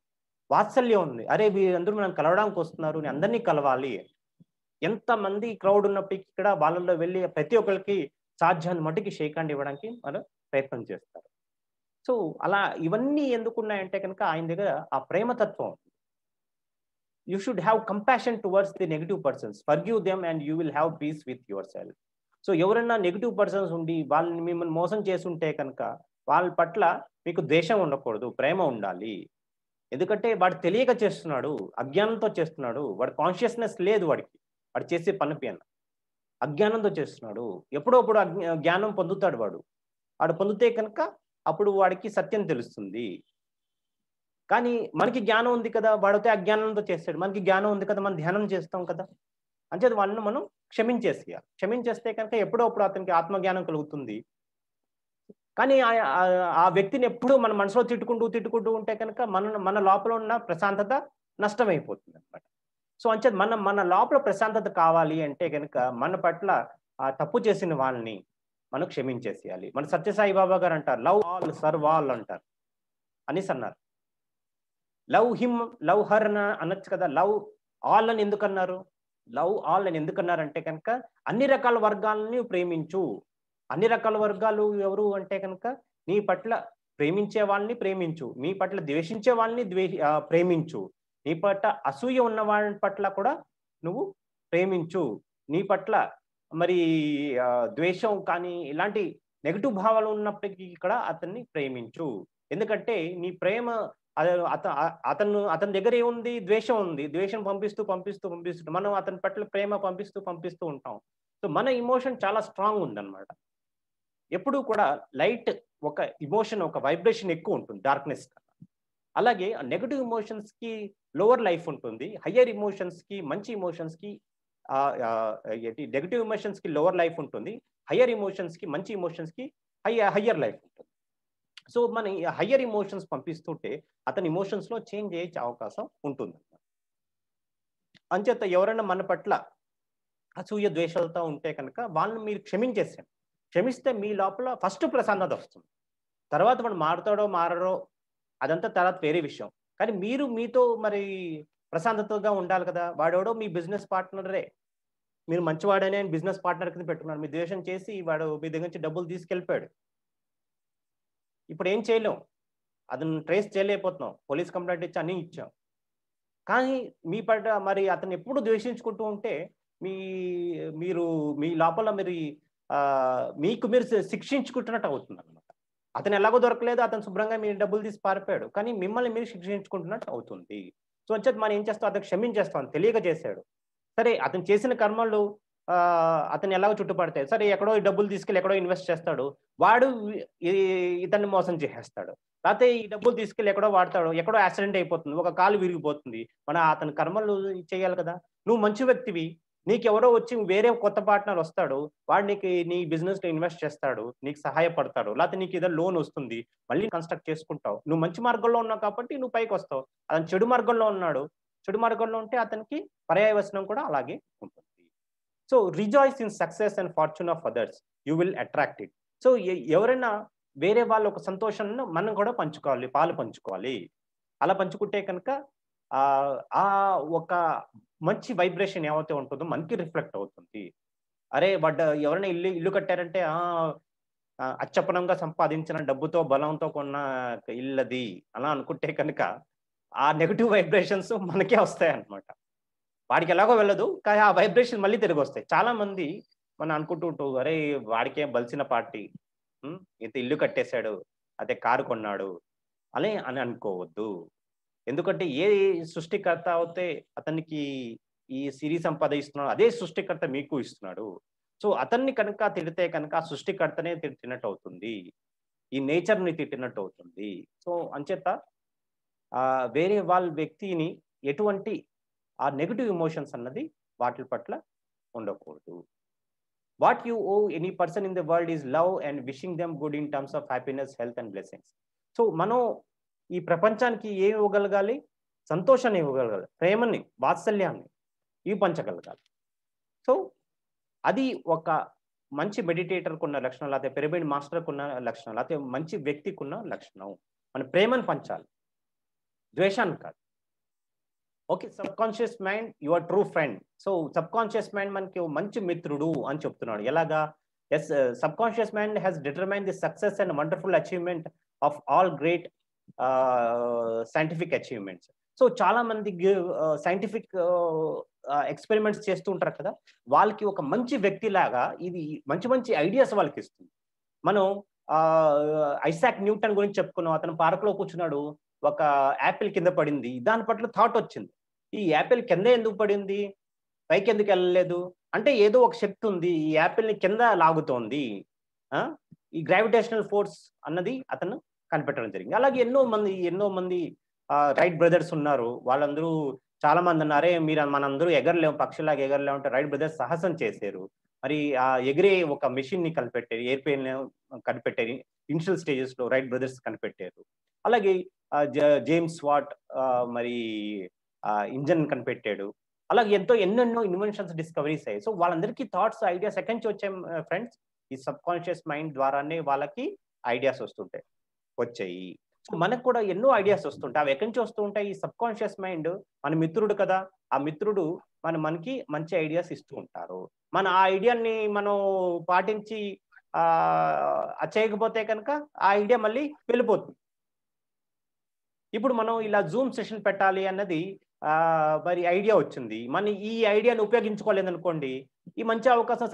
వాత్సల్యం ఉంది. అరే! వీళ్ళందరూ నన్ను కలవడానికి వస్తున్నారు. నేను అందరిని కలవాలి. ఎంతమంది క్రౌడ్ ఉన్నప్పటికి కూడా వాళ్ళలో వెళ్లి ప్రతి ఒక్కళ్ళకి సాధ్యాన్ని మట్టుకి షేక్ హ్యాండ్ ఇవ్వడానికి వాళ్ళు ప్రయత్నం చేస్తారు. సో, అలా ఇవన్నీ ఎందుకున్నాయంటే కనుక ఆయన దగ్గర ఆ ప్రేమతత్వం. You should have compassion towards the negative persons. Forgive them and you will have peace with your self. So, ఎవరైనా నెగెటివ్ పర్సన్స్ ఉండి వాళ్ళని మిమ్మల్ని మోసం చేసుంటే కనుక వాళ్ళ పట్ల మీకు ద్వేషం ఉండకూడదు. ప్రేమ ఉండాలి. ఎందుకంటే వాడు తెలియక చేస్తున్నాడు. అజ్ఞానంతో చేస్తున్నాడు. వాడి కాన్షియస్‌నెస్ లేదు వాడికి. వాడు చేసే పని పైన. అజ్ఞానంతో చేస్తున్నాడు. ఎప్పుడో అప్పుడు జ్ఞానం పొందుతాడు వాడు. వాడు పొందితే కనుక అప్పుడు వాడికి సత్యం తెలుస్తుంది. కానీ మనకి జ్ఞానం ఉంది కదా! వాడైతే అజ్ఞానంతో చేస్తాడు. మనకి జ్ఞానం ఉంది కదా! మనం ధ్యానం చేస్తాం కదా! అంచేత వాడిని మనం క్షమించేసేయాలి. క్షమించేస్తే కనుక ఎప్పుడో అప్పుడు అతనికి ఆత్మజ్ఞానం కలుగుతుంది. కానీ ఆ వ్యక్తిని ఎప్పుడూ మన మనసులో తిట్టుకుంటూ ఉంటే కనుక మన లోపల ఉన్న ప్రశాంతత నష్టమైపోతుందన్నమాట. సో, అంచేత మన లోపల ప్రశాంతత కావాలి అంటే గనుక మన పట్ల తప్పు చేసిన వాళ్ళని మనం క్షమించేసేయాలి. మన సత్యసాయి బాబా గారు అంటారు, "లవ్ ఆల్ సర్వ్ ఆల్" అంటారు. అనేసన్నారు. లవ్ హిమ్, లవ్ హర్ అనొచ్చు కదా! లవ్ ఆల్ అని ఎందుకన్నారు? లవ్ ఆల్ అని ఎందుకన్నారంటే కనుక అన్ని రకాల వర్గాలని ప్రేమించు. అన్ని రకాల వర్గాలు ఎవరు అంటే కనుక, నీ పట్ల ప్రేమించే వాళ్ళని ప్రేమించు, నీ పట్ల ద్వేషించే వాళ్ళని ప్రేమించు, నీ పట్ల అసూయ ఉన్న వాళ్ళ పట్ల కూడా నువ్వు ప్రేమించు, నీ పట్ల మరి ద్వేషం కానీ ఇలాంటి నెగెటివ్ భావాలు ఉన్నప్పటికీ కూడా అతన్ని ప్రేమించు. ఎందుకంటే నీ ప్రేమ అతని దగ్గర ఏముంది? ద్వేషం ఉంది. ద్వేషం పంపిస్తూ మనం అతని పట్ల ప్రేమ పంపిస్తూ ఉంటాం. సో, మన ఎమోషన్ చాలా స్ట్రాంగ్ ఉందన్నమాట. ఎప్పుడూ కూడా లైట్ ఒక ఎమోషన్, ఒక వైబ్రేషన్ ఎక్కువ ఉంటుంది డార్క్‌నెస్ కన్నా. అలాగే నెగెటివ్ ఎమోషన్స్‌కి లోవర్ లైఫ్ ఉంటుంది. హయ్యర్ ఎమోషన్స్‌కి, మంచి ఎమోషన్స్‌కి నెగెటివ్ ఎమోషన్స్‌కి లోవర్ లైఫ్ ఉంటుంది. హయ్యర్ ఎమోషన్స్‌కి, మంచి ఎమోషన్స్‌కి హయ్యర్ లైఫ్ ఉంటుంది. సో, మన హయ్యర్ ఎమోషన్స్ పంపిస్తుంటే అతని ఎమోషన్స్‌లో చేంజ్ అయ్యే అవకాశం ఉంటుంది. అంచేత ఎవరైనా మన పట్ల అసూయ, ద్వేషాలతో ఉంటే కనుక వాళ్ళని మీరు క్షమించేసేయండి. క్షమిస్తే మీ లోపల ఫస్ట్ ప్రసన్నత వస్తుంది. తర్వాత వాడు మారుతాడో, మారడో అదంతా తర్వాత వేరే విషయం. కానీ మీరు మీతో మరి ప్రశాంతతగా ఉండాలి కదా! వాడెవడో మీ బిజినెస్ పార్ట్నరే. మీరు మంచివాడనే బిజినెస్ పార్ట్నర్ కింద పెట్టుకున్నారు. మీరు ద్వేషం చేసి వాడు మీ దగ్గర నుంచి డబ్బులు తీసుకెళ్ళిపోయాడు. ఇప్పుడేం చేయలేం. అతన్ని ట్రేస్ చేయలేకపోతున్నాం. పోలీస్ కంప్లెయింట్ ఇచ్చి అన్నీ ఇచ్చాం. కానీ మీ పట్ల మరి అతన్ని ఎప్పుడు ద్వేషించుకుంటూ ఉంటే మీ మీరు మీ లోపల మీకు మీరు శిక్షించుకుంటున్నట్టు అవుతుందన్నమాట. అతను ఎలాగో దొరకలేదు. అతను శుభ్రంగా మీ డబ్బులు తీసి పారిపోయాడు. కానీ మిమ్మల్ని మీరు శిక్షించుకుంటున్నట్టు అవుతుంది. సో, అంచేత మనం ఏం చేస్తాం? అతనికి క్షమించేస్తాం. తెలియక చేశాడు. సరే అతను చేసిన కర్మలు అతన్ని ఎలాగో చుట్టుపడతాయి. సరే ఎక్కడో ఈ డబ్బులు తీసుకెళ్ళి ఎక్కడో ఇన్వెస్ట్ చేస్తాడు. వాడు ఇ ఇతన్ని మోసం చేసేస్తాడు. లేతే ఈ డబ్బులు తీసుకెళ్ళి ఎక్కడో వాడతాడు. ఎక్కడో యాక్సిడెంట్ అయిపోతుంది. ఒక కాలు విరిగిపోతుంది. అతని కర్మలు చేయాలి కదా! నువ్వు మంచి వ్యక్తివి. నీకెవరో వచ్చి వేరే కొత్త పార్ట్నర్ వస్తాడు. వాడు నీ బిజినెస్‌లో ఇన్వెస్ట్ చేస్తాడు. నీకు సహాయపడతాడు. లేతే నీకేదో లోన్ వస్తుంది. మళ్ళీ కన్‌స్ట్రక్ట్ చేసుకుంటావు. నువ్వు మంచి మార్గంలో ఉన్నావు కాబట్టి నువ్వు పైకొస్తావు. అతను చెడు మార్గంలో ఉన్నాడు. చెడు మార్గంలో ఉంటే అతనికి పర్యాయవసనం కూడా అలాగే ఉంటుంది. So, rejoice in success and fortune of others. You will attract it. So, ఎవరైనా వేరే వాళ్ళ ఒక సంతోషాన్ని మనం కూడా పంచుకోవాలి. పాలు పంచుకోవాలి. అలా పంచుకుంటే కనుక ఒక మంచి వైబ్రేషన్ ఏవైతే ఉంటుందో మనకి రిఫ్లెక్ట్ అవుతుంది. అరే! ఎవరైనా ఇల్లు కట్టారంటే అచ్చపనంగా సంపాదించిన డబ్బుతో, బలంతో కొన్న ఇల్లది అలా అనుకుంటే కనుక ఆ నెగెటివ్ వైబ్రేషన్స్ మనకే వస్తాయన్నమాట. వాడికి ఎలాగో వెళ్ళదు. కానీ ఆ వైబ్రేషన్ మళ్ళీ తిరిగొస్తాయి. చాలా మంది మనం అనుకుంటూ ఉంటాం. అరే! వాడికేం బలిసిన పార్టీ. ఇంత ఇల్లు కట్టేసాడు. అదే కారు కొన్నాడు. అని అనుకోవద్దు. ఎందుకంటే ఏ సృష్టికర్త అయితే అతనికి ఈ సిరి సంపద ఇస్తున్నాడో అదే సృష్టికర్త మీకు ఇస్తున్నాడు. సో, అతన్ని కనుక తిడితే కనుక ఆ సృష్టికర్తనే తిట్టినట్టు అవుతుంది. ఈ నేచర్‌ని తిట్టినట్టు అవుతుంది. సో, అంచేత వేరే వాళ్ళ వ్యక్తిని ఎటువంటి ఆ నెగెటివ్ ఎమోషన్స్ అన్నది వాటి పట్ల ఉండకూడదు. What you owe any person in the world is love and wishing them good in terms of happiness, health and blessings. So, మనం ఈ ప్రపంచానికి ఏమి ఇవ్వగలగాలి? సంతోషాన్ని ఇవ్వగలగాలి. ప్రేమని, వాత్సల్యాన్ని ఇవి పంచగలగాలి. సో, అది ఒక మంచి మెడిటేటర్‌కున్న లక్షణం, లేకపోతే పిరమిడ్ మాస్టర్‌కున్న లక్షణం, లేకపోతే మంచి వ్యక్తికున్న లక్షణం. మనం ప్రేమను పంచాలి. ద్వేషాన్ని కాదు. Okay. Subconscious mind your true friend. So, subconscious mind మనకి మంచి మిత్రుడు అని చెప్తున్నాడు. ఎలాగా? Yes, subconscious mind has determined the success and wonderful achievement of all great scientific achievements. So, చాలా మంది సైంటిఫిక్ ఎక్స్‌పెరిమెంట్స్ చేస్తూ ఉంటారు కదా! వాళ్ళకి ఒక మంచి వ్యక్తిలాగా ఇది మంచి మంచి ఐడియాస్ వాళ్ళకిస్తుంది. మనం ఐసాక్ న్యూటన్ గురించి చెప్పుకున్నాం. అతను పార్క్‌లో కూర్చున్నాడు. ఒక యాపిల్ కింద పడింది. దాని పట్ల థాట్ వచ్చింది. ఈ యాపిల్ కింద ఎందుకు పడింది? పైకెందుకు ఎళ్ళలేదు? అంటే ఏదో ఒక శక్తి ఉంది. ఈ యాపిల్‌ని కింద లాగుతోంది. ఆ! ఈ గ్రావిటేషనల్ ఫోర్స్ అన్నది అతను కనిపెట్టడం జరిగింది. అలాగే ఎన్నో మంది రైట్ బ్రదర్స్ ఉన్నారు. వాళ్ళందరూ చాలా మంది అన్నారు. మనందరూ ఎగరలేము, పక్షిలాగా ఎగరలేము అంటే రైట్ బ్రదర్స్ సాహసం చేశారు. మరి ఎగిరే ఒక మెషిన్‌ని కనిపెట్టారు. ఎయిర్‌ప్లేన్ కనిపెట్టారు. ఇనిషియల్ స్టేజెస్‌లో రైట్ బ్రదర్స్ కనిపెట్టారు. అలాగే జేమ్స్ వాట్ మరి ఇంజిన్ కనిపెట్టాడు. అలాగే ఎన్నెన్నో ఇన్వెన్షన్స్, డిస్కవరీస్ అయ్యాయి. సో, వాళ్ళందరికీ థాట్స్, ఐడియాస్ ఎక్కడి నుంచి వచ్చాయి ఫ్రెండ్స్? ఈ సబ్‌కాన్షియస్ మైండ్ ద్వారానే వాళ్ళకి ఐడియాస్ వచ్చాయి. సో, మనకు కూడా ఎన్నో ఐడియాస్ వస్తుంటాయి. అవి ఎక్కడి నుంచి వస్తూ ఉంటాయి? ఈ సబ్‌కాన్షియస్ మైండ్ మన మిత్రుడు కదా! ఆ మిత్రుడు మనకి మంచి ఐడియాస్ ఇస్తూ ఉంటారు. ఆ ఐడియాని మనం పాటించి చేయకపోతే కనుక ఆ ఐడియా మళ్ళీ వెళ్ళిపోతుంది. ఇప్పుడు మనం ఇలా జూమ్ సెషన్ పెట్టాలి అన్నది మరి ఐడియా వచ్చింది. మనం ఈ ఐడియాని ఉపయోగించుకోలేదనుకోండి, ఈ మంచి అవకాశం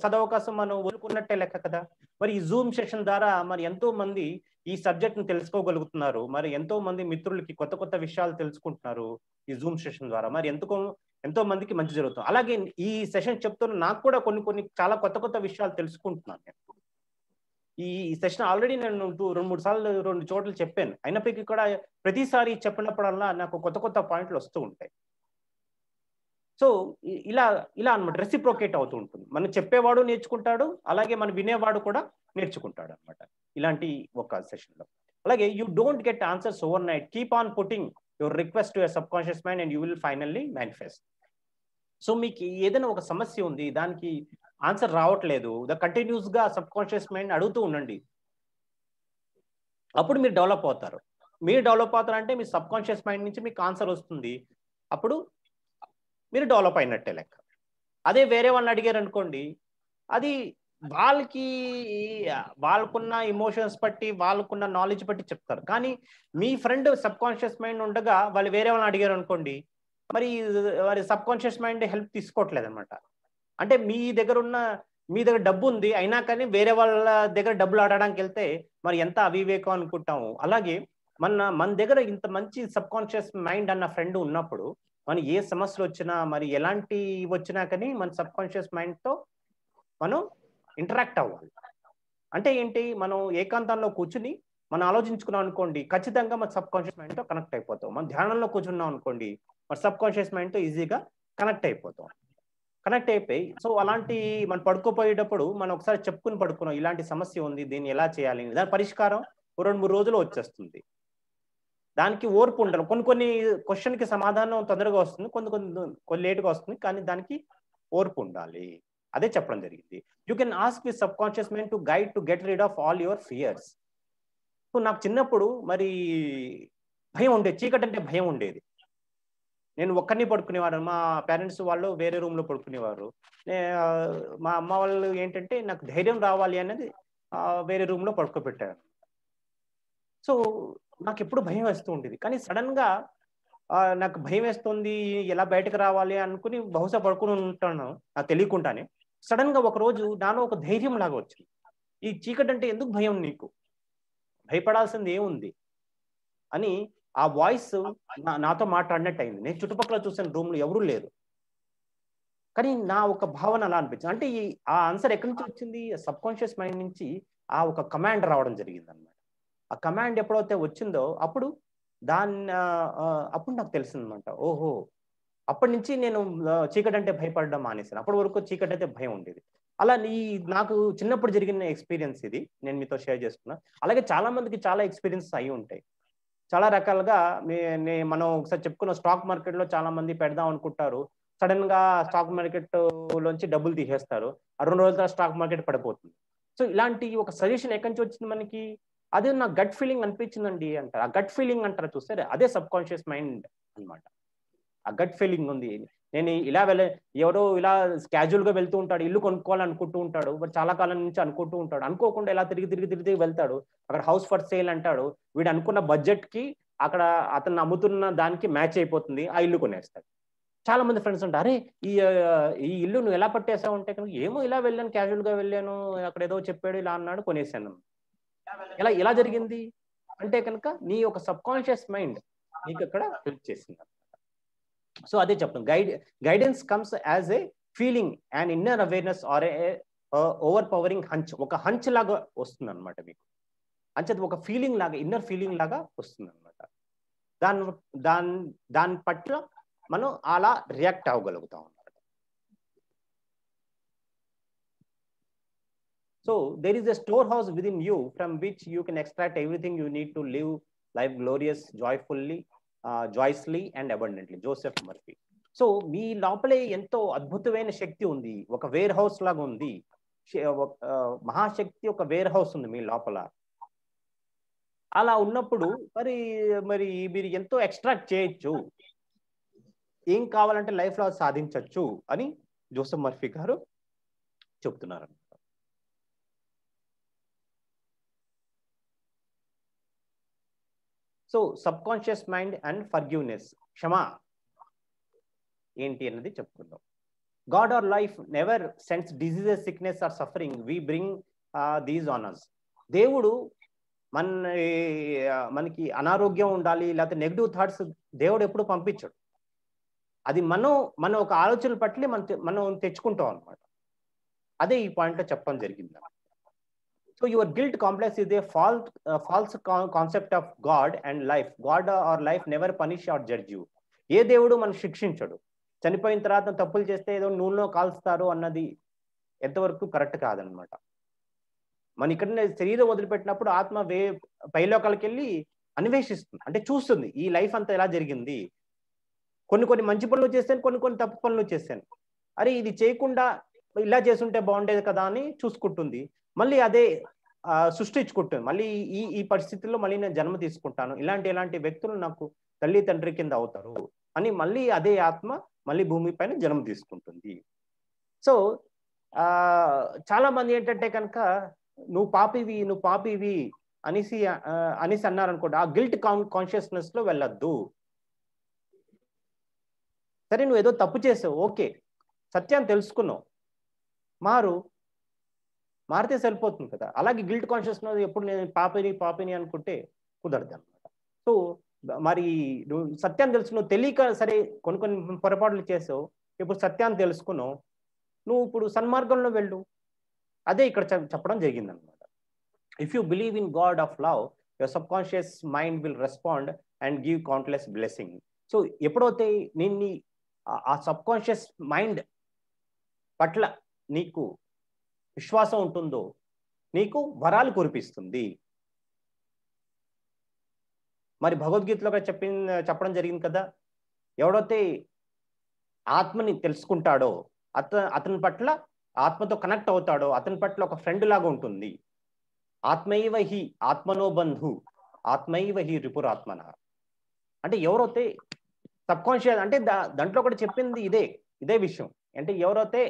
సదవకాశం మనం వదులుకున్నట్టే లెక్క కదా! మరి ఈ జూమ్ సెషన్ ద్వారా మరి ఎంతో మంది ఈ సబ్జెక్ట్‌ని తెలుసుకోగలుగుతున్నారు. మరి ఎంతో మంది మిత్రులకి కొత్త కొత్త విషయాలు తెలుసుకుంటున్నారు ఈ జూమ్ సెషన్ ద్వారా. మరి ఎంతో మందికి మంచి జరుగుతుంది. అలాగే ఈ సెషన్ చెప్తున్న నాకు కూడా కొన్ని చాలా కొత్త కొత్త విషయాలు తెలుసుకుంటున్నాను నేను. ఈ సెషన్ ఆల్రెడీ నేను 2, 3 సార్లు 2 చోట్ల చెప్పాను. అయినప్పటికీ కూడా ప్రతిసారి చెప్పినప్పుడల్లా నాకు కొత్త కొత్త పాయింట్లు వస్తూ ఉంటాయి. సో, ఇలా అన్నమాట రెసిప్రొకేట్ అవుతూ ఉంటుంది. మనం చెప్పేవాడు నేర్చుకుంటాడు. అలాగే మనం వినేవాడు కూడా నేర్చుకుంటాడన్నమాట. ఇలాంటి ఒక సెషన్‌లో. అలాగే you don't get answers overnight. Keep on putting your request to your subconscious mind and you will finally manifest. So, మీకు ఏదైనా ఒక సమస్య ఉంది. దానికి ఆన్సర్ రావట్లేదు. కంటిన్యూస్‌గా సబ్‌కాన్షియస్ మైండ్ అడుగుతూ ఉండండి. అప్పుడు మీరు డెవలప్ అవుతారు. మీరు డెవలప్ అవుతారంటే మీ సబ్‌కాన్షియస్ మైండ్ నుంచి మీకు ఆన్సర్ వస్తుంది. అప్పుడు మీరు డెవలప్ అయినట్టే లెక్క. అదే వేరే వాళ్ళని అడిగారనుకోండి, అది వాళ్ళకి వాళ్ళకున్న ఎమోషన్స్ బట్టి, వాళ్ళకున్న నాలెడ్జ్ బట్టి చెప్తారు. కానీ మీ ఫ్రెండ్ సబ్‌కాన్షియస్ మైండ్ ఉండగా వాళ్ళు వేరే వాళ్ళని అడిగారనుకోండి, మరి సబ్‌కాన్షియస్ మైండ్ హెల్ప్ తీసుకోవట్లేదన్నమాట. అంటే మీ దగ్గర డబ్బుంది. అయినా కానీ వేరే వాళ్ళ దగ్గర డబ్బులు అడగడానికెళ్తే మరి ఎంత అవివేకం అనుకుంటాము. అలాగే మన దగ్గర ఇంత మంచి సబ్‌కాన్షియస్ మైండ్ అన్న ఫ్రెండ్ ఉన్నప్పుడు, మనం ఏ సమస్యలొచ్చినా, మరి ఎలాంటివొచ్చినా కానీ మన సబ్‌కాన్షియస్ మైండ్‌తో మనం ఇంటరాక్ట్ అవ్వాలి. అంటే ఏంటి? మనం ఏకాంతంలో కూర్చొని మనం ఆలోచించుకున్నాం అనుకోండి, ఖచ్చితంగా మన సబ్‌కాన్షియస్ మైండ్‌తో కనెక్ట్ అయిపోతాం. మనం ధ్యానంలో కూర్చున్నాం అనుకోండి, మన సబ్‌కాన్షియస్ మైండ్‌తో ఈజీగా కనెక్ట్ అయిపోతాం. కనెక్ట్ అయిపోయి సో, అలాంటి మనం పడుకోపోయేటప్పుడు మనం ఒకసారి చెప్పుకొని పడుకున్నాం. ఇలాంటి సమస్య ఉంది. దీన్ని ఎలా చేయాలి? దాని పరిష్కారం ఓ 2, 3 రోజుల్లో వచ్చేస్తుంది. దానికి ఓర్పు ఉండాలి. కొన్ని క్వెషన్‌కి సమాధానం తొందరగా వస్తుంది. కొన్ని లేట్‌గా వస్తుంది. కానీ దానికి ఓర్పు ఉండాలి. అదే చెప్పడం జరిగింది. You can ask your subconscious mind to get rid of all your fears. So, నాకు చిన్నప్పుడు మరి భయం ఉండేది. చీకటంటే భయం ఉండేది. నేను ఒక్కడినే పడుకునేవాడు. మా పేరెంట్స్ వాళ్ళు వేరే రూమ్‌లో పడుకునేవారు. మా అమ్మ వాళ్ళు ఏంటంటే నాకు ధైర్యం రావాలి అనేది వేరే రూమ్‌లో పడుకోబెట్టారు. సో, నాకెప్పుడు భయం వేస్తూ ఉండేది. కానీ సడెన్‌గా నాకు భయమేస్తుంది. ఎలా బయటకి రావాలి అనుకుని బహుశా పడుకొని ఉంటాను. నాకు తెలియకుండానే. సడెన్‌గా ఒకరోజు నాలో ఒక ధైర్యం లాగా వచ్చింది. ఈ చీకటంటే ఎందుకు భయం నీకు? భయపడాల్సింది ఏముంది? అని ఆ వాయిస్ నాతో మాట్లాడినట్టయింది. నేను చుట్టుపక్కల చూసాను రూమ్‌లో ఎవరు లేరు. కానీ నా ఒక భావన అలా అనిపించింది. అంటే ఆ ఆన్సర్ ఎక్కడి నుంచి వచ్చింది? సబ్‌కాన్షియస్ మైండ్ నుంచి ఆ ఒక కమాండ్ రావడం జరిగిందన్నమాట. ఆ కమాండ్ ఎప్పుడైతే వచ్చిందో అప్పుడు అప్పుడు నాకు తెలిసిందన్నమాట. ఓహో! అప్పటినుంచి నేను చీకటంటే భయపడడం మానేసాను. అప్పటి వరకు చీకటంటే భయం ఉండేది. అలా నాకు చిన్నప్పుడు జరిగిన ఎక్స్‌పీరియన్స్ ఇది. నేను మీతో షేర్ చేసుకున్నా. అలాగే చాలా మందికి చాలా ఎక్స్‌పీరియన్సెస్ అయ్యి ఉంటాయి. చాలా రకాలుగా మే నే మనం ఒకసారి చెప్పుకున్న స్టాక్ మార్కెట్‌లో చాలా మంది పెడదాం అనుకుంటారు. సడెన్‌గా స్టాక్ మార్కెట్‌లోంచి డబ్బులు తీసేస్తారు. ఆ 2 రోజుల తర్వాత స్టాక్ మార్కెట్ పడిపోతుంది. సో, ఇలాంటి ఒక సజెషన్ ఎక్కడి నుంచి వచ్చింది మనకి? అదే నా గట్ ఫీలింగ్ అనిపించిందండి అంటారు. ఆ గట్ ఫీలింగ్ అంటారు చూసారా? అదే సబ్‌కాన్షియస్ మైండ్ అన్నమాట. ఆ గట్ ఫీలింగ్ ఉంది. నేను ఎవరో ఇలా క్యాజువల్‌గా వెళ్తూ ఉంటాడు. ఇల్లు కొనుక్కోవాలనుకుంటూ ఉంటాడు. బట్ చాలా కాలం నుంచి అనుకుంటూ ఉంటాడు. అనుకోకుండా ఇలా తిరిగి వెళ్తాడు. అక్కడ హౌస్ ఫర్ సేల్ అంటాడు. వీడు అనుకున్న బడ్జెట్‌కి అక్కడ అతను అమ్ముతున్న దానికి మ్యాచ్ అయిపోతుంది. ఆ ఇల్లు కొనేస్తాడు. చాలా మంది ఫ్రెండ్స్ ఉంటారు. "అరే! ఈ ఇల్లు నువ్వు ఎలా పట్టేసావు?" అంటే కనుక, "ఏమో ఇలా వెళ్ళాను. క్యాజువల్‌గా వెళ్ళాను. అక్కడ ఏదో చెప్పాడు. ఇలా అన్నాడు. కొనేసాను." ఎలా జరిగింది? అంటే కనుక నీ యొక్క సబ్‌కాన్షియస్ మైండ్ నీకక్కడ హెల్ప్ చేసింది. సో, అదే చెప్తాను. Guidance comes as a feeling and inner awareness or overpowering hunch. ఒక హంచ్ లాగా వస్తుందన్నమాట మీకు. అంచేత ఒక ఫీలింగ్ లాగా, ఇన్నర్ ఫీలింగ్ లాగా వస్తుందన్నమాట. దాని దాన్ దాని పట్ల మనం అలా రియాక్ట్ అవ్వగలుగుతాం అన్నమాట. So, there is a storehouse within you from which you can extract everything you need to live life glorious, joyfully and abundantly. Joseph Murphy. So, మీ లోపలే ఎంతో అద్భుతమైన శక్తి ఉంది. ఒక వేర్ హౌస్ లాగా ఉంది. మహాశక్తి ఒక వేర్ హౌస్ ఉంది మీ లోపల. అలా ఉన్నప్పుడు మరి మీరు ఎంతో ఎక్స్‌ట్రాక్ట్ చేయొచ్చు. ఏం కావాలంటే లైఫ్‌లో సాధించొచ్చు అని జోసెఫ్ మర్ఫీ గారు చెప్తున్నారు. So subconscious mind and forgiveness, క్షమ ఏంటి అన్నది చెప్పుకుందాం. God or life never sends diseases, sickness or suffering, we bring these on us. దేవుడు మన మనకి అనారోగ్యం ఉండాలి లేకపోతే నెగిటివ్ థాట్స్ దేవుడు ఎప్పుడు పంపించడు. అది మనం ఒక ఆలోచనలు పట్ల మనం తెచ్చుకుంటాం అనమాట. అదే ఈ పాయింట్లో చెప్పడం జరిగింది. So your guilt complex is a false concept of God and life. God or life never punish or judge you. ఏ దేవుడు మనం శిక్షించడు. చనిపోయిన తర్వాత తప్పులు చేస్తే ఏదో నూనెలో కాల్స్తారు అన్నది ఎంతవరకు కరెక్ట్ కాదనమాట. మన ఇక్కడ శరీరం వదిలిపెట్టినప్పుడు ఆత్మ పైలోకాలకి వెళ్ళి అన్వేషిస్తుంది, అంటే చూస్తుంది ఈ లైఫ్ అంతా ఎలా జరిగింది. కొన్ని మంచి పనులు చేశాను, కొన్ని తప్పు పనులు చేశాను, అరే ఇది చేయకుండా ఇలా చేస్తుంటే బాగుండేది కదా అని చూసుకుంటుంది. మళ్ళీ అదే సృష్టించుకుంటుంది. మళ్ళీ ఈ పరిస్థితుల్లో మళ్ళీ నేను జన్మ తీసుకుంటాను, ఇలాంటి వ్యక్తులు నాకు తల్లి తండ్రి కింద అవుతారు అని మళ్ళీ అదే ఆత్మ మళ్ళీ భూమి పైన జన్మ తీసుకుంటుంది. సో చాలా మంది ఏంటంటే కనుక నువ్వు పాపివి అనేసి అన్నారనుకోండి, ఆ గిల్ట్ కాన్షియస్నెస్ లో వెళ్ళొద్దు. సరే నువ్వు ఏదో తప్పు చేసావు, ఓకే, సత్యాన్ని తెలుసుకున్నావు, మారితే సరిపోతుంది కదా. అలాగే గిల్ట్ కాన్షియస్నెస్ ఎప్పుడు నేను పాపిని అనుకుంటే కుదరదు అనమాట. సో మరి నువ్వు సత్యాన్ని తెలుసుకున్నావు, తెలియక సరే కొన్ని పొరపాట్లు చేసావు, ఇప్పుడు సత్యాన్ని తెలుసుకున్నావు, నువ్వు ఇప్పుడు సన్మార్గంలో వెళ్ళు. అదే ఇక్కడ చెప్పడం జరిగింది అనమాట. If you believe in God of love, your sub conscious mind will respond and give countless blessing. So ఎప్పుడైతే నిన్ను ఆ సబ్ కాన్షియస్ మైండ్ పట్ల నీకు విశ్వాసం ఉంటుందో నీకు వరాలు కురిపిస్తుంది. మరి భగవద్గీతలో చెప్పడం జరిగింది కదా, ఎవడైతే ఆత్మని తెలుసుకుంటాడో అతని పట్ల ఆత్మతో కనెక్ట్ అవుతాడో అతని పట్ల ఒక ఫ్రెండ్ లాగా ఉంటుంది. ఆత్మైవ హి ఆత్మనో బంధు ఆత్మైవ హి రిపురాత్మన. అంటే ఎవరైతే సబ్ కాన్షియస్ అంటే దాంట్లో కూడా చెప్పింది ఇదే విషయం. అంటే ఎవరైతే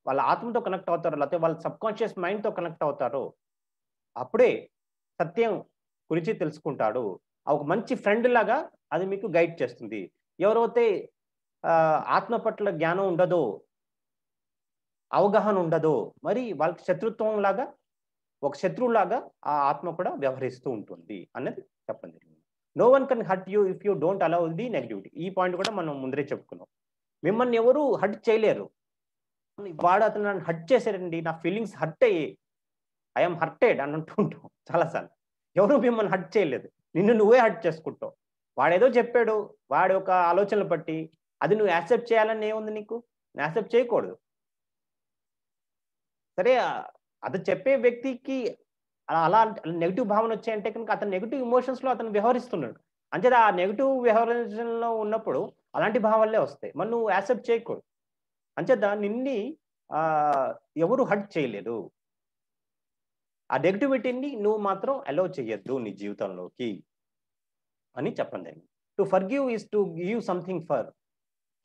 వాళ్ళ ఆత్మతో కనెక్ట్ అవుతారో లేకపోతే వాళ్ళ సబ్ కాన్షియస్ మైండ్తో కనెక్ట్ అవుతారో అప్పుడే సత్యం గురించి తెలుసుకుంటాడు. ఒక మంచి ఫ్రెండ్ లాగా అది మీకు గైడ్ చేస్తుంది. ఎవరైతే ఆత్మ పట్ల జ్ఞానం ఉండదో, అవగాహన ఉండదో, మరి వాళ్ళకి శత్రుత్వం లాగా ఒక శత్రువులాగా ఆ ఆత్మ కూడా వ్యవహరిస్తూ ఉంటుంది అన్నది చెప్పండి. No one can hurt you if you don't allow the negativity. ఈ పాయింట్ కూడా మనం ముందరే చెప్పుకున్నాం. మిమ్మల్ని ఎవరు హర్ట్ చేయలేరు. వాడు అతను నన్ను హర్ట్ చేశాడండి, నా ఫీలింగ్స్ హర్ట్ అయ్యి ఐఎమ్ హర్టెడ్ అని అంటూ ఉంటాం చాలాసార్లు. ఎవరు మిమ్మల్ని హర్ట్ చేయలేదు, నిన్ను నువ్వే హర్ట్ చేసుకుంటావు. వాడేదో చెప్పాడు, వాడి ఒక ఆలోచనలు బట్టి అది నువ్వు యాక్సెప్ట్ చేయాలని ఏముంది నీకు? యాక్సెప్ట్ చేయకూడదు. సరే అది చెప్పే వ్యక్తికి అలా నెగిటివ్ భావన వచ్చాయంటే కనుక అతను నెగిటివ్ ఎమోషన్స్లో అతను వ్యవహరిస్తున్నాడు. అంటే ఆ నెగిటివ్ వ్యవహరించడంలో ఉన్నప్పుడు అలాంటి భావాలే వస్తాయి. మరి నువ్వు యాక్సెప్ట్ చేయకూడదు. అంచేత నిన్ని ఎవరు హర్ట్ చేయలేదు. ఆ నెగిటివిటీని నువ్వు మాత్రం అలౌ చేయొద్దు నీ జీవితంలోకి అని చెప్పండి. To forgive is to give something for.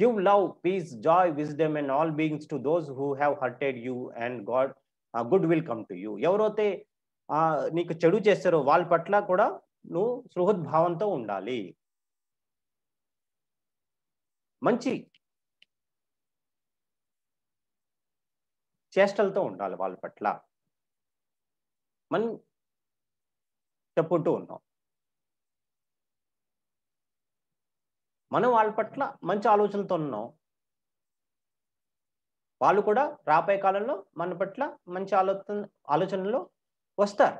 Give love, peace, joy, wisdom and all beings to those who have hurted you and God good will come to you. ఎవరైతే నీకు చెడు చేస్తారో వాళ్ళ పట్ల కూడా నువ్వు సృహద్భావంతో ఉండాలి. మంచి చేష్టలతో ఉండాలి వాళ్ళ పట్ల మనం చెప్పుకుంటూ ఉన్నాం. మనం వాళ్ళ పట్ల మంచి ఆలోచనలతో ఉన్నాం, వాళ్ళు కూడా రాబోయే కాలంలో మన పట్ల మంచి ఆలోచనలో వస్తారు.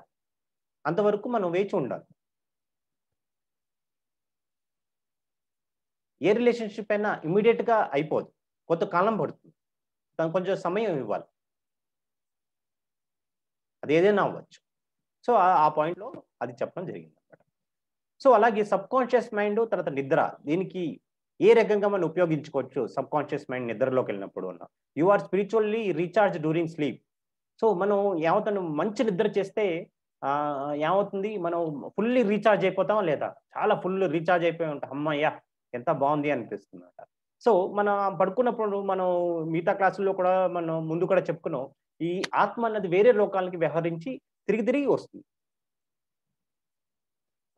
అంతవరకు మనం వేచి ఉండాలి. ఏ రిలేషన్షిప్ అయినా ఇమీడియట్గా అయిపోదు, కొంతకాలం పడుతుంది, దానికి కొంచెం సమయం ఇవ్వాలి. అది ఏదైనా అవ్వచ్చు. సో ఆ పాయింట్లో అది చెప్పడం జరిగింది అనమాట. సో అలాగే సబ్ కాన్షియస్ మైండ్ తర్వాత నిద్ర, దీనికి ఏ రకంగా మనం ఉపయోగించుకోవచ్చు? సబ్ కాన్షియస్ మైండ్ నిద్రలోకి వెళ్ళినప్పుడు you are spiritually recharge during sleep. So మనం ఏమవుతాను, మంచి నిద్ర చేస్తే ఏమవుతుంది, మనం ఫుల్లీ రీఛార్జ్ అయిపోతాం లేదా? చాలా ఫుల్ రీఛార్జ్ అయిపోయి ఉంటాం, అమ్మయ్యా ఎంత బాగుంది అనిపిస్తుంది అనమాట. సో మనం పడుకున్నప్పుడు మనం మిగతా క్లాసుల్లో కూడా మనం ముందు కూడా చెప్పుకున్నాం, ఈ ఆత్మ అన్నది వేరే లోకాలకి వ్యవహరించి తిరిగి వస్తుంది.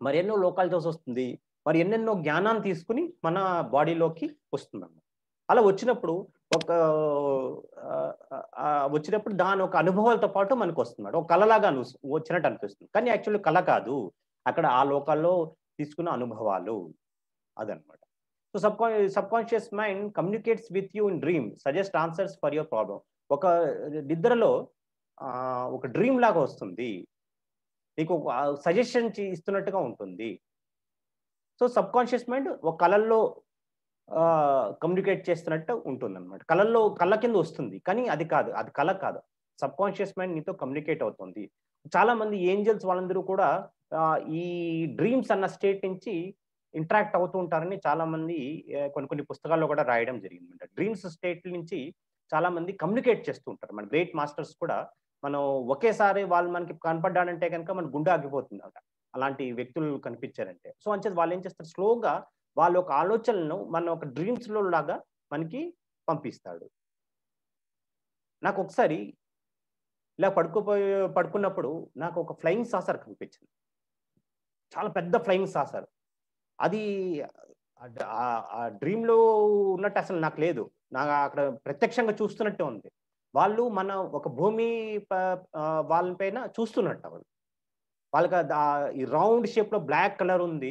మరి ఎన్నో లోకాలు చూసి వస్తుంది, మరి ఎన్నెన్నో జ్ఞానాన్ని తీసుకుని మన బాడీలోకి వస్తుందన్నమాట. అలా వచ్చినప్పుడు ఒక వచ్చినప్పుడు దాని ఒక అనుభవాలతో పాటు మనకు వస్తుంది, ఒక కళలాగా వచ్చినట్టు అనిపిస్తుంది. కానీ యాక్చువల్లీ కళ కాదు, అక్కడ ఆ లోకాల్లో తీసుకున్న అనుభవాలు అదనమాట. So subconscious mind communicates with you in dream, suggest answers for your problem. ఒక నిద్రలో ఒక డ్రీమ్ లాగా వస్తుంది, నీకు ఒక సజెషన్ ఇస్తున్నట్టుగా ఉంటుంది. సో సబ్కాన్షియస్ మైండ్ ఒక కళల్లో కమ్యూనికేట్ చేస్తున్నట్టు ఉంటుందన్నమాట. కళ్ళ కింద వస్తుంది, కానీ అది కాదు, అది కళ కాదు. సబ్కాన్షియస్ మైండ్ నీతో కమ్యూనికేట్ అవుతుంది. చాలా మంది ఏంజల్స్ వాళ్ళందరూ కూడా ఈ డ్రీమ్స్ అన్న స్టేట్ నుంచి ఇంటరాక్ట్ అవుతూ ఉంటారని చాలా మంది కొన్ని పుస్తకాల్లో కూడా రాయడం జరిగిందన్నమాట. డ్రీమ్స్ స్టేట్ నుంచి చాలా మంది కమ్యూనికేట్ చేస్తూ ఉంటారు. మన గ్రేట్ మాస్టర్స్ కూడా మనం ఒకేసారి వాళ్ళు మనకి కనపడ్డాడంటే కనుక మన గుండె ఆగిపోతుంది అన్నమాట, అలాంటి వ్యక్తులు కనిపించారంటే. సో అంచేది వాళ్ళు ఏం చేస్తారు, స్లోగా వాళ్ళ ఒక ఆలోచనలను మన ఒక డ్రీమ్స్ లో లాగా మనకి పంపిస్తాడు. నాకు ఒకసారి ఇలా పడుకున్నప్పుడు నాకు ఒక ఫ్లయింగ్ సాసర్ కనిపించింది, చాలా పెద్ద ఫ్లయింగ్ సాసర్. అది ఆ డ్రీమ్ లో ఉన్నట్టు అసలు నాకు లేదు, నాకు అక్కడ ప్రత్యక్షంగా చూస్తున్నట్టే ఉంది. వాళ్ళు మన ఒక భూమి వాళ్ళపైన చూస్తున్నట్టు వాళ్ళకి ఈ రౌండ్ షేప్ లో బ్లాక్ కలర్ ఉంది,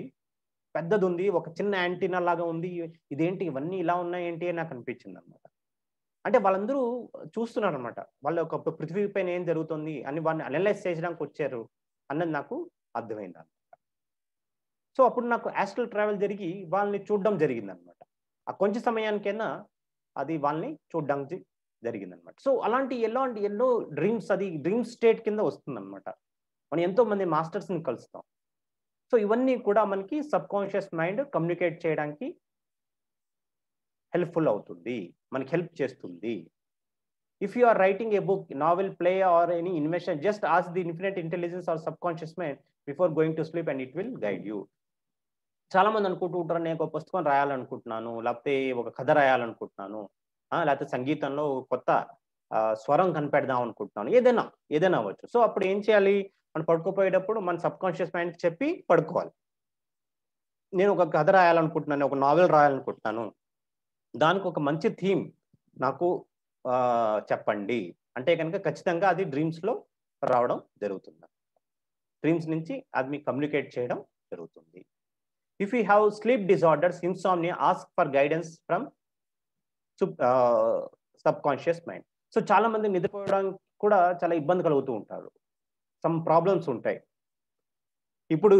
పెద్దది ఉంది, ఒక చిన్న యాంటీనా లాగా ఉంది. ఇదేంటి ఇవన్నీ ఇలా ఉన్నాయి ఏంటి అని నాకు అనిపించింది అనమాట. అంటే వాళ్ళందరూ చూస్తున్నారు అనమాట, వాళ్ళ ఒక పృథ్వీ పైన ఏం జరుగుతుంది అని వాళ్ళని అనలైజ్ చేయడానికి వచ్చారు అన్నది నాకు అర్థమైంది అనమాట. సో అప్పుడు నాకు యాస్ట్రల్ ట్రావెల్ జరిగి వాళ్ళని చూడడం జరిగింది అనమాట. ఆ కొంచెం సమయానికైనా అది వాళ్ళని చూడడానికి జరిగిందనమాట. సో ఎలాంటి ఎన్నో డ్రీమ్స్, అది డ్రీమ్ స్టేట్ కింద వస్తుంది అనమాట. మనం ఎంతో మంది మాస్టర్స్ని కలుస్తాం. సో ఇవన్నీ కూడా మనకి సబ్కాన్షియస్ మైండ్ కమ్యూనికేట్ చేయడానికి హెల్ప్ఫుల్ అవుతుంది, మనకి హెల్ప్ చేస్తుంది. If you are writing a book, novel, play or any invention, just ask the infinite intelligence or subconscious mind before going to sleep and it will guide you. చాలా మంది అనుకుంటూ ఉంటారు, నేను ఒక పుస్తకం రాయాలనుకుంటున్నాను, లేకపోతే ఒక కథ రాయాలనుకుంటున్నాను, లేకపోతే సంగీతంలో కొత్త స్వరం కనిపెడదాం అనుకుంటున్నాను, ఏదైనా అవ్వచ్చు. సో అప్పుడు ఏం చేయాలి, మనం పడుకోపోయేటప్పుడు మన సబ్కాన్షియస్ మైండ్ చెప్పి పడుకోవాలి, నేను ఒక కథ రాయాలనుకుంటున్నాను, ఒక నావెల్ రాయాలనుకుంటున్నాను, దానికి ఒక మంచి థీమ్ నాకు చెప్పండి అంటే కనుక ఖచ్చితంగా అది డ్రీమ్స్లో రావడం జరుగుతుంది. డ్రీమ్స్ నుంచి అది మీకు కమ్యూనికేట్ చేయడం జరుగుతుంది. If you have sleep disorders, insomnia, ask for guidance from subconscious mind. So చాలా మంది నిద్రపోవడానికి కూడా చాలా ఇబ్బంది కలుగుతూ ఉంటారు, సమ్ ప్రాబ్లమ్స్ ఉంటాయి. ఇప్పుడు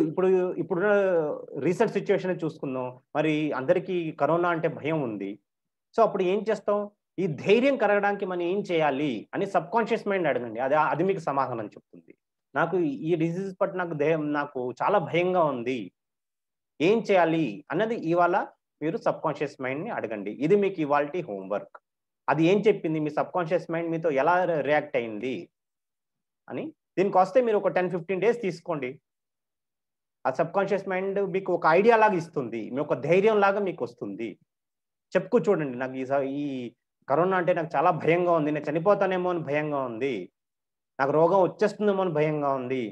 రీసెంట్ సిచ్యువేషన్ చూసుకుందాం, మరి అందరికీ కరోనా అంటే భయం ఉంది. సో అప్పుడు ఏం చేస్తాం, ఈ ధైర్యం కలగడానికి మనం ఏం చేయాలి అని సబ్కాన్షియస్ మైండ్ అడగండి, అది మీకు సమాధానం చెప్తుంది. నాకు ఈ డిసీజ్ పట్ల నాకు చాలా భయంగా ఉంది, ఏం చేయాలి అన్నది ఇవాళ మీరు సబ్కాన్షియస్ మైండ్ని అడగండి. ఇది మీకు ఇవాల్టి హోంవర్క్. అది ఏం చెప్పింది, మీ సబ్కాన్షియస్ మైండ్ మీతో ఎలా రియాక్ట్ అయింది అని. దీనికి వస్తే మీరు ఒక 10-15 డేస్ తీసుకోండి, ఆ సబ్కాన్షియస్ మైండ్ మీకు ఒక ఐడియా లాగా ఇస్తుంది, మీ ఒక ధైర్యం లాగా మీకు వస్తుంది. చెప్పుకో చూడండి, నాకు ఈ కరోనా అంటే నాకు చాలా భయంగా ఉంది, నేను చనిపోతానేమో అని భయంగా ఉంది, నాకు రోగం వచ్చేస్తుందేమో అని భయంగా ఉంది,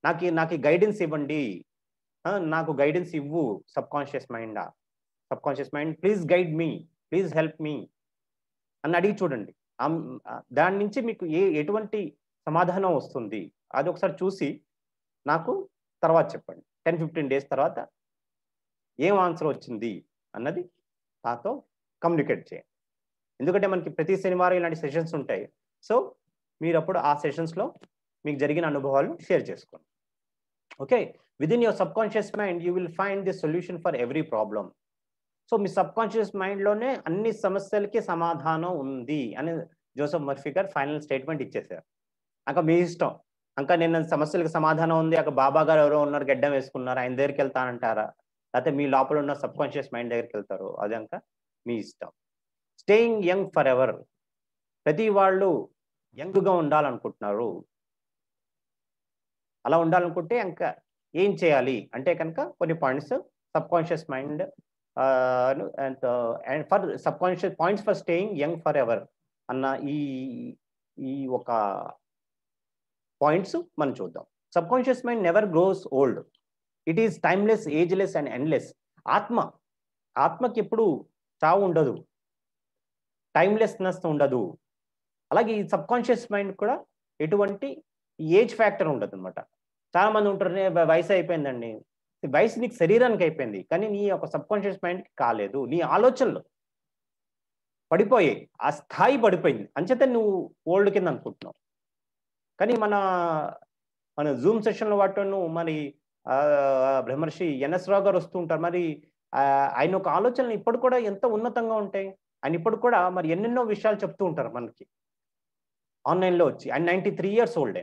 నాకు గైడెన్స్ ఇవ్వండి, నాకు గైడెన్స్ ఇవ్వు subconscious mind please guide me, please help me అని అడిగి చూడండి. దాని నుంచి మీకు ఎటువంటి సమాధానం వస్తుంది అది ఒకసారి చూసి నాకు తర్వాత చెప్పండి. 10-15 డేస్ తర్వాత ఏం ఆన్సర్ వచ్చింది అన్నది నాతో కమ్యూనికేట్ చేయండి. ఎందుకంటే మనకి ప్రతి శనివారం ఇలాంటి సెషన్స్ ఉంటాయి. సో మీరు అప్పుడు ఆ సెషన్స్లో మీకు జరిగిన అనుభవాలు షేర్ చేసుకోండి. Okay, within your subconscious mind you will find the solution for every problem. So మీ సబ్కాన్షియస్ మైండ్లోనే అన్ని సమస్యలకి సమాధానం ఉంది అని జోసెఫ్ మర్ఫీ గారు ఫైనల్ స్టేట్మెంట్ ఇచ్చేసారు. అక్క మీ ఇష్టం, ఇంకా నేను సమస్యలకు సమాధానం ఉంది, అక్కడ బాబా గారు ఎవరో ఉన్నారు గడ్డం వేసుకున్నారు ఆయన దగ్గరికి వెళ్తానంటారా, లేకపోతే మీ లోపల ఉన్న సబ్కాన్షియస్ మైండ్ దగ్గరికి వెళ్తారు, అది ఇంకా మీ ఇష్టం. స్టేయింగ్ యంగ్ ఫర్ ఎవర్, ప్రతి వాళ్ళు యంగ్గా ఉండాలనుకుంటున్నారు. అలా ఉండాలనుకుంటే ఇంకా ఏం చేయాలి అంటే కనుక కొన్ని points subconscious mind and for subconscious points for staying young for ever అన్న ఈ ఒక పాయింట్స్ మనం చూద్దాం. Subconscious mind never gross old. It is timeless, ageless and endless. ఆత్మకి ఎప్పుడు చావు ఉండదు, టైమ్లెస్నెస్ ఉండదు. అలాగే ఈ సబ్ కాన్షియస్ మైండ్ కూడా ఎటువంటి ఏజ్ ఫ్యాక్టర్ ఉండదు అనమాట. చాలా మంది ఉంటారు, వయసు అయిపోయిందండి. వయసు నీకు శరీరానికి అయిపోయింది, కానీ నీ యొక్క సబ్ కాన్షియస్ మైండ్కి కాలేదు. నీ ఆలోచనలు పడిపోయాయి, ఆ స్థాయి పడిపోయింది, అంచేత నువ్వు ఓల్డ్ కింద అనుకుంటున్నావు. కానీ మన జూమ్ సెషన్లో వాటిను మరి బ్రహ్మర్షి ఎన్ఎస్ రావు గారు వస్తూ ఉంటారు. మరి ఆయన ఒక ఆలోచనలు ఇప్పుడు కూడా ఎంత ఉన్నతంగా ఉంటాయి. ఆయన ఇప్పుడు కూడా మరి ఎన్నెన్నో విషయాలు చెప్తూ ఉంటారు మనకి ఆన్లైన్లో వచ్చి. ఆయన 93 years old.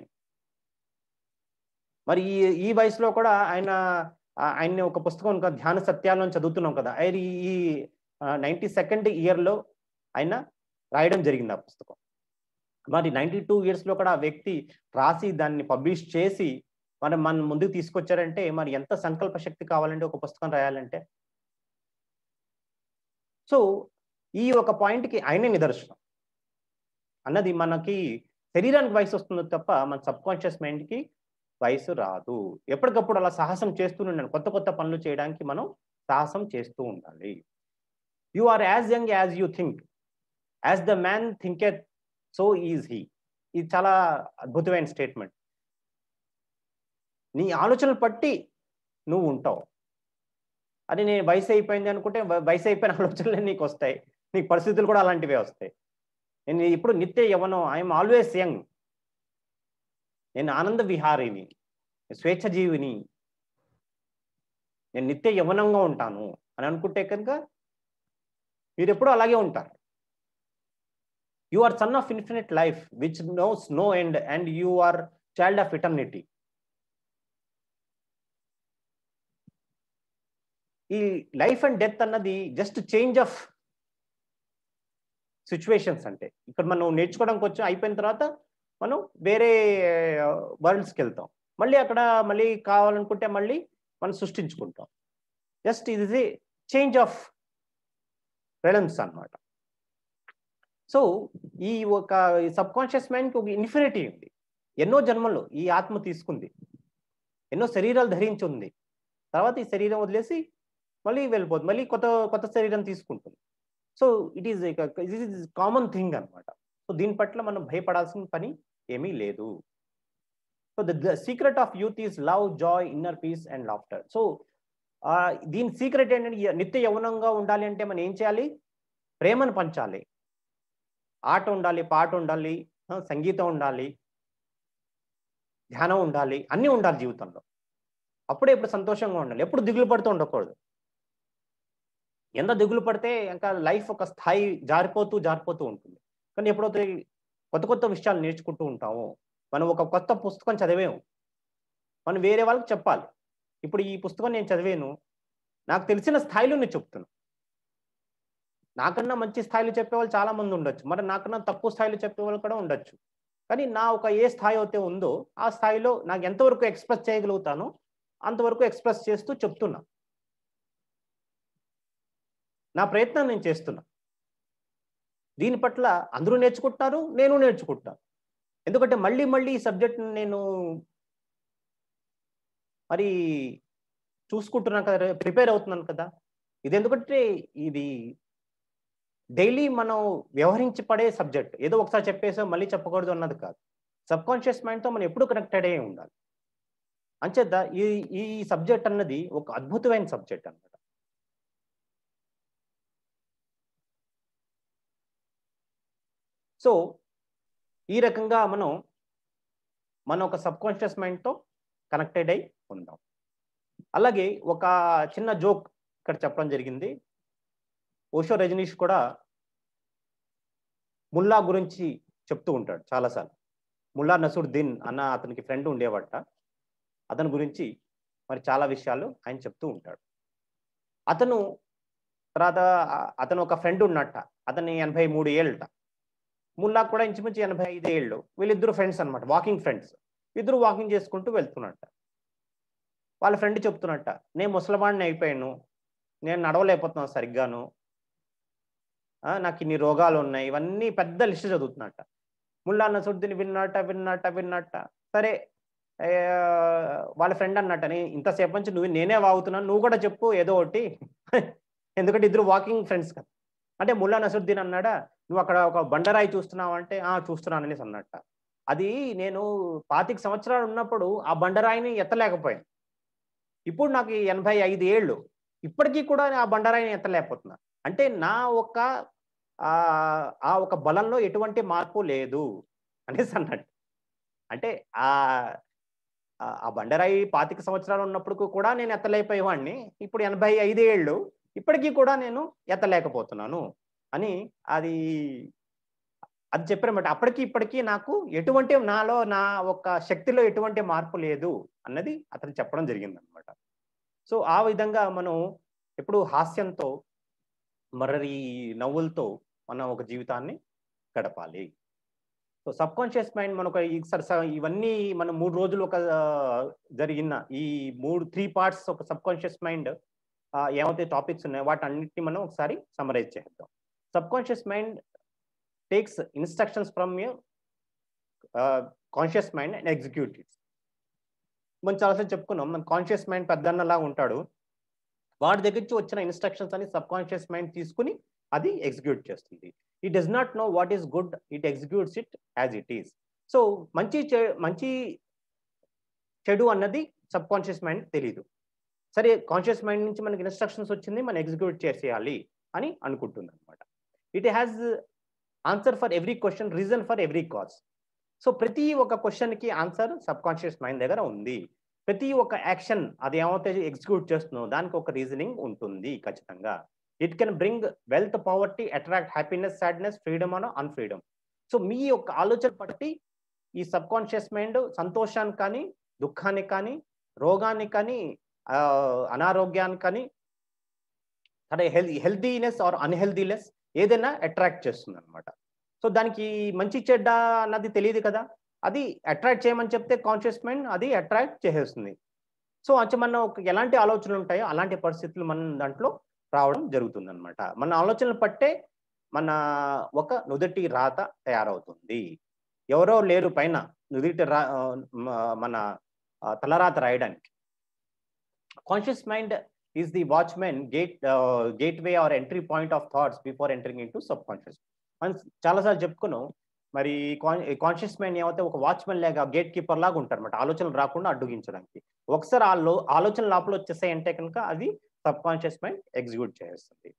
మరి ఈ వయసులో కూడా ఆయన్ని ఒక పుస్తకం ధ్యాన సత్యాలను చదువుతున్నాం కదా. ఆయన ఈ 92nd yearలో ఆయన రాయడం జరిగింది ఆ పుస్తకం. మరి 92 yearsలో కూడా ఆ వ్యక్తి రాసి దాన్ని పబ్లిష్ చేసి మన ముందుకు తీసుకొచ్చారంటే మరి ఎంత సంకల్ప శక్తి కావాలంటే ఒక పుస్తకం రాయాలంటే. సో ఈ ఒక పాయింట్కి ఆయనే నిదర్శనం అన్నది. మనకి శరీరానికి వయసు వస్తుంది తప్ప మన సబ్ కాన్షియస్ మైండ్కి వయసు రాదు. ఎప్పటికప్పుడు అలా సాహసం చేస్తూ ఉండాలి. కొత్త కొత్త పనులు చేయడానికి మనం సాహసం చేస్తూ ఉండాలి. You are as young as you think, as the man thinketh so is he. ఇది చాలా అద్భుతమైన స్టేట్మెంట్. నీ ఆలోచనలు పట్టి నువ్వు ఉంటావు. అది నేను వయసు అయిపోయింది అనుకుంటే వయసు అయిపోయిన ఆలోచనలే నీకు వస్తాయి, నీకు పరిస్థితులు కూడా అలాంటివే వస్తాయి. నేను ఇప్పుడు నిత్య యవ్వనం, ఐఎమ్ ఆల్వేస్ యంగ్, నేను ఆనంద విహారిని, స్వేచ్ఛ జీవిని, నేను నిత్య యవ్వనంగా ఉంటాను అని అనుకుంటే కనుక మీరు ఎప్పుడూ అలాగే ఉంటారు. You are son of infinite life which knows no end and you are child of eternity. ఈ లైఫ్ అండ్ డెత్ అన్నది జస్ట్ చేంజ్ ఆఫ్ సిచ్యువేషన్స్. అంటే ఇక్కడ మనం నేర్చుకోవడానికి వచ్చి అయిపోయిన తర్వాత మనం వేరే వరల్డ్స్కి వెళ్తాం, మళ్ళీ అక్కడ మళ్ళీ కావాలనుకుంటే మళ్ళీ మనం సృష్టించుకుంటాం. జస్ట్ ఇది చేంజ్ ఆఫ్ రెలమ్స్ అన్నమాట. సో ఈ ఒక సబ్ కాన్షియస్ మైండ్కి ఒక ఇన్ఫినిటీ ఉంది. ఎన్నో జన్మలు ఈ ఆత్మ తీసుకుంది, ఎన్నో శరీరాలు ధరించి ఉంది. తర్వాత ఈ శరీరం వదిలేసి మళ్ళీ వెళ్ళిపోతుంది, మళ్ళీ కొత్త కొత్త శరీరం తీసుకుంటుంది. So it is common thing అనమాట. సో దీని పట్ల మనం భయపడాల్సిన పని ఏమీ లేదు. So the secret of youth is love, Joy, inner peace and laughter. So దీని సీక్రెట్ ఏంటంటే నిత్య యవ్వనంగా ఉండాలి అంటే మనం ఏం చేయాలి? ప్రేమను పంచాలి, ఆట ఉండాలి, పాట ఉండాలి, సంగీతం ఉండాలి, ధ్యానం ఉండాలి, అన్నీ ఉండాలి జీవితంలో. అప్పుడే ఇప్పుడు సంతోషంగా ఉండాలి, ఎప్పుడు దిగులు పడుతూ ఉండకూడదు. ఎంత దిగులు పడితే ఇంకా లైఫ్ ఒక స్థాయి జారిపోతూ ఉంటుంది. కానీ ఎప్పుడైతే కొత్త కొత్త విషయాలు నేర్చుకుంటూ ఉంటామో, మనం ఒక కొత్త పుస్తకం చదివాము, మనం వేరే వాళ్ళకి చెప్పాలి. ఇప్పుడు ఈ పుస్తకం నేను చదివాను, నాకు తెలిసిన స్థాయిలో నేను చెప్తున్నాను. నాకన్నా మంచి స్థాయిలో చెప్పేవాళ్ళు చాలా మంది ఉండొచ్చు, మరి నాకన్నా తక్కువ స్థాయిలో చెప్పేవాళ్ళు కూడా ఉండొచ్చు. కానీ నా ఒక ఏ స్థాయి అయితే ఉందో ఆ స్థాయిలో నాకు ఎంతవరకు ఎక్స్ప్రెస్ చేయగలుగుతానో అంతవరకు ఎక్స్ప్రెస్ చేస్తూ చెప్తున్నా. నా ప్రయత్నం నేను చేస్తున్నా. దీని పట్ల అందరూ నేర్చుకుంటున్నారు, నేను నేర్చుకుంటాను. ఎందుకంటే మళ్ళీ మళ్ళీ ఈ సబ్జెక్ట్ నేను మరి చూసుకుంటున్నాను కదా, ప్రిపేర్ అవుతున్నాను కదా. ఇది ఎందుకంటే ఇది డైలీ మనం వ్యవహరించి పడే సబ్జెక్ట్. ఏదో ఒకసారి చెప్పేసో మళ్ళీ చెప్పకూడదు అన్నది కాదు. సబ్ కాన్షియస్ మైండ్తో మనం ఎప్పుడు కనెక్టెడ్ అయ్యి ఉండాలి. అంచేత ఈ సబ్జెక్ట్ అన్నది ఒక అద్భుతమైన సబ్జెక్ట్ అన్నమాట. సో ఈ రకంగా మన ఒక సబ్ కాన్షియస్ మైండ్తో కనెక్టెడ్ అయి ఉందాం. అలాగే ఒక చిన్న జోక్ ఇక్కడ చెప్పడం జరిగింది. ఓషో రజనీష్ కూడా ముల్లా గురించి చెప్తూ ఉంటాడు చాలాసార్లు. ముల్లా నసరుద్దీన్ అన్న అతనికి ఫ్రెండ్ ఉండేవాట. అతని గురించి మరి చాలా విషయాలు ఆయన చెప్తూ ఉంటాడు. అతను ఒక ఫ్రెండ్ ఉన్నట్ట, అతని 83 ఏళ్ళట. ముల్లా కూడా ఇంచుమించు 85 ఏళ్ళు. వీళ్ళిద్దరు ఫ్రెండ్స్ అనమాట, వాకింగ్ ఫ్రెండ్స్. ఇద్దరు వాకింగ్ చేసుకుంటూ వెళ్తున్నట్ట. వాళ్ళ ఫ్రెండ్ చెప్తున్నట్ట, నేను ముసలమాడిని అయిపోయాను, నేను నడవలేకపోతున్నాను సరిగ్గాను, నాకు ఇన్ని రోగాలు ఉన్నాయి, ఇవన్నీ పెద్ద లిస్ట్ చదువుతున్నట్ట. ముల్లా నసరుద్దీన్ విన్నట్ట. సరే వాళ్ళ ఫ్రెండ్ అన్నట్టని, ఇంతసేపు నుంచి నేనే వాగుతున్నాను, నువ్వు కూడా చెప్పు ఏదో ఒకటి. ఎందుకంటే ఇద్దరు వాకింగ్ ఫ్రెండ్స్ కదా. అంటే ముల్లా నసరుద్దీన్ అన్నాడా, నువ్వు అక్కడ ఒక బండరాయి చూస్తున్నావంటే, చూస్తున్నాను అనేసి అన్నట్ట. అది నేను 25 సంవత్సరాలు ఉన్నప్పుడు ఆ బండరాయిని ఎత్తలేకపోయాను. ఇప్పుడు నాకు 85 ఏళ్ళు. ఇప్పటికి కూడా ఆ బండరాయిని ఎత్తలేకపోతున్నా. అంటే నా ఒక ఆ ఒక బలంలో ఎటువంటి మార్పు లేదు అనేసి అన్నట్టు. అంటే ఆహ్, ఆ బండరాయి 25 సంవత్సరాలు ఉన్నప్పుడు కూడా నేను ఎత్తలేకపోయేవాడిని. ఇప్పుడు 85 ఏళ్ళు. ఇప్పటికి కూడా నేను ఎత్తలేకపోతున్నాను అని అది అది చెప్పారన్నమాట. అప్పటికి ఇప్పటికి నాకు ఎటువంటి నాలో నా ఒక శక్తిలో ఎటువంటి మార్పు లేదు అన్నది అతను చెప్పడం జరిగిందన్నమాట. సో, ఆ విధంగా మనం ఎప్పుడు హాస్యంతో, మరరి నవ్వులతో మన ఒక జీవితాన్ని గడపాలి. సో, సబ్‌కాన్షియస్ మైండ్ మనకు ఇవన్నీ మనం 3 రోజులు జరిగిన ఈ 3 పార్ట్స్ ఒక సబ్‌కాన్షియస్ మైండ్ ఏవైతే టాపిక్స్ ఉన్నాయో వాటన్నిటిని మనం ఒకసారి సమ్మరైజ్ చేద్దాం. Subconscious mind takes instructions from your conscious mind and execute it. మనం చాలా సార్లు చెప్పుకున్నాం. మన కాన్షియస్ మైండ్ పెద్దన్నలాగా ఉంటాడు. వాడి దగ్గర నుంచి వచ్చిన ఇన్‌స్ట్రక్షన్స్ అన్ని సబ్‌కాన్షియస్ మైండ్ తీసుకొని అది ఎగ్జిక్యూట్ చేస్తుంది. It does not know what is good, it executes it as it is. So, మంచి చెడు అన్నది సబ్‌కాన్షియస్ మైండ్ తెలీదు. సరే, కాన్షియస్ మైండ్ నుంచి మనకి ఇన్‌స్ట్రక్షన్స్ వచ్చింది, మనం ఎగ్జిక్యూట్ చేసేయాలి అని అనుకుంటుందన్నమాట. It has answer for every question, reason for every cause. So, ప్రతి ఒక్క క్వెషన్‌కి ఆన్సర్ సబ్‌కాన్షియస్ మైండ్ దగ్గర ఉంది. ప్రతి ఒక్క యాక్షన్ అది ఏమైతే ఎగ్జిక్యూట్ చేస్తుందో దానికి ఒక రీజనింగ్ ఉంటుంది ఖచ్చితంగా. It can bring wealth, poverty, attract happiness, sadness, freedom or unfreedom. So, మీ యొక్క ఆలోచన బట్టి ఈ సబ్‌కాన్షియస్ మైండ్ సంతోషాన్ని కానీ, దుఃఖాన్ని కానీ, రోగాన్ని కానీ, అనారోగ్యాన్ని కానీ, అంటే హెల్తీనెస్ ఆర్ అన్‌హెల్తీనెస్ ఏదైనా అట్రాక్ట్ చేస్తుందన్నమాట. సో, దానికి మంచి చెడ్డ అన్నది తెలీదు కదా. అది అట్రాక్ట్ చేయమని చెప్తే కాన్షియస్ మైండ్ అది అట్రాక్ట్ చేసేస్తుంది. సో, మన ఎలాంటి ఆలోచనలు ఉంటాయో అలాంటి పరిస్థితులు మన దాంట్లో రావడం జరుగుతుందన్నమాట. మన ఆలోచనలు పట్టే మన ఒక నుదుటి రాత తయారవుతుంది. ఎవరో లేరు పైన నుదిటి మన తలరాత రాయడానికి. Conscious mind is the watchmen gateway or entry point of thoughts before entering into subconscious. మనం చాలా సార్లు చెప్పుకున్నాం. మరి కాన్షియస్ మైండ్ ఏమైతే ఒక వాచ్‌మెన్ లాగా, గేట్ కీపర్ లాగా ఉంటారన్నమాట. ఆలోచనలు రాకుండా అడ్డుగించడానికి. ఒకసారి ఆలోచనలు లోపల వచ్చేసాయంటే కనుక అది సబ్‌కాన్షియస్ మైండ్ ఎగ్జిక్యూట్ చేసేస్తుంది.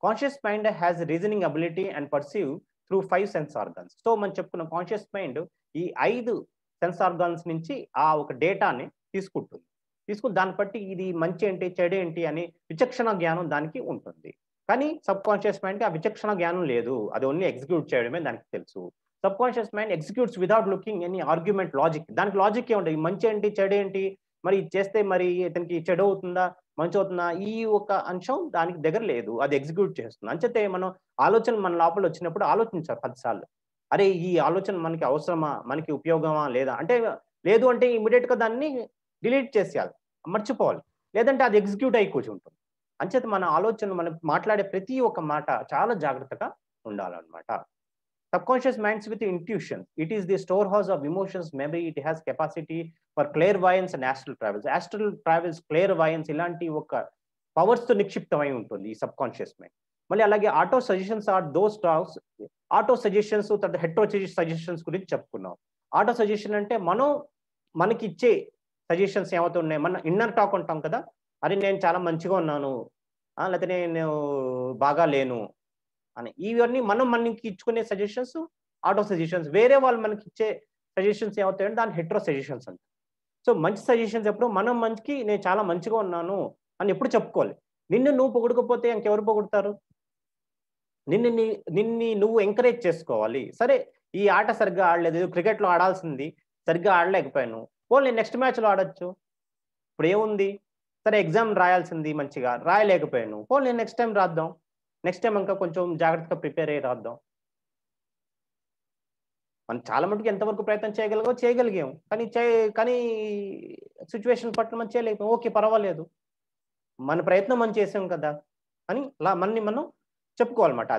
Conscious mind has reasoning ability and perceive through 5 sense organs. So, మనం చెప్పుకున్నాం కాన్షియస్ మైండ్ ఈ 5 సెన్స్ ఆర్గాన్స్ నుంచి ఆ ఒక డేటాని తీసుకుంటుంది. తీసుకొని దాన్ని బట్టి ఇది మంచి ఏంటి, చెడు ఏంటి అని విచక్షణ జ్ఞానం దానికి ఉంటుంది. కానీ సబ్‌కాన్షియస్ మైండ్‌కి ఆ విచక్షణ జ్ఞానం లేదు. అది ఓన్లీ ఎగ్జిక్యూట్ చేయడమే దానికి తెలుసు. Subconscious mind executes without looking any argument logic. దానికి లాజిక్ ఏముండదు. మంచి ఏంటి, చెడు ఏంటి, మరి ఇది చేస్తే మరి ఇతనికి చెడు అవుతుందా, మంచి అవుతుందా, ఈ ఒక అంశం దానికి దగ్గర లేదు. అది ఎగ్జిక్యూట్ చేస్తుంది. అంచేతే మనం ఆలోచన మన లోపల వచ్చినప్పుడు ఆలోచించాలి 10 సార్లు. అరే! ఈ ఆలోచన మనకి అవసరమా? మనకి ఉపయోగమా? లేదా? అంటే లేదు అంటే ఇమ్మీడియేట్‌గా దాన్ని డిలీట్ చేసేయాలి. మర్చిపోవాలి. లేదంటే అది ఎగ్జిక్యూట్ అయి కూర్చుంటుంది. అంచేత మన ఆలోచనలు మనం మాట్లాడే ప్రతి ఒక్క మాట చాలా జాగ్రత్తగా ఉండాలన్నమాట. Subconscious minds with intuition. It is the storehouse of emotions, memory. It has capacity for clairvoyance and astral travels. Astral travels, clairvoyance ఇలాంటి ఒక పవర్స్ తో నిక్షిప్తమై ఉంటుంది ఈ సబ్కాన్షియస్ మైండ్. మళ్ళీ అలాగే auto suggestions are those talks. Auto suggestions తర్వాత hetero suggestions గురించి చెప్పుకున్నాం. ఆటో సజెషన్ అంటే మనకిచ్చే సజెషన్స్ ఏమైతే ఉన్నాయో, మన ఇన్నర్ టాక్ ఉంటాం కదా. అరే నేను చాలా మంచిగా ఉన్నాను, లేకపోతే నేను బాగా లేను అని. ఇవన్నీ మనకి ఇచ్చుకునే సజెషన్స్ ఆటో సజెషన్స్. వేరే వాళ్ళు మనకి ఇచ్చే సజెషన్స్ ఏమవుతాయంటే దాన్ని హెటరో సజెషన్స్ అంటారు. సో, మంచి సజెషన్స్ ఎప్పుడు మనం మంచికి నేను చాలా మంచిగా ఉన్నాను అని ఎప్పుడు చెప్పుకోవాలి. నిన్ను నువ్వు పొగడకపోతే ఇంకెవరు పొగుడుతారు? నిన్ని నువ్వు ఎంకరేజ్ చేసుకోవాలి. సరే, ఈ ఆట సరిగ్గా ఆడలేదు. క్రికెట్‌లో ఆడాల్సింది సరిగ్గా ఆడలేకపోయాను. పోన్లే నెక్స్ట్ మ్యాచ్‌లో ఆడొచ్చు. ఇప్పుడేముంది? సరే, ఎగ్జామ్ రాయాల్సింది మంచిగా రాయలేకపోయాను. పోన్లే నెక్స్ట్ టైమ్ రాద్దాం. నెక్స్ట్ టైమ్ ఇంకా కొంచెం జాగ్రత్తగా ప్రిపేర్ అయ్యి రాద్దాం. మనం చాలా మటుకు ఎంతవరకు ప్రయత్నం చేయగలిగాం. కానీ సిట్యుయేషన్ పట్ల మనం చేయలేకపోయాం. ఓకే, పర్వాలేదు. మన ప్రయత్నం మనం చేసాం కదా అని మనం చెప్పుకోవాలన్నమాట.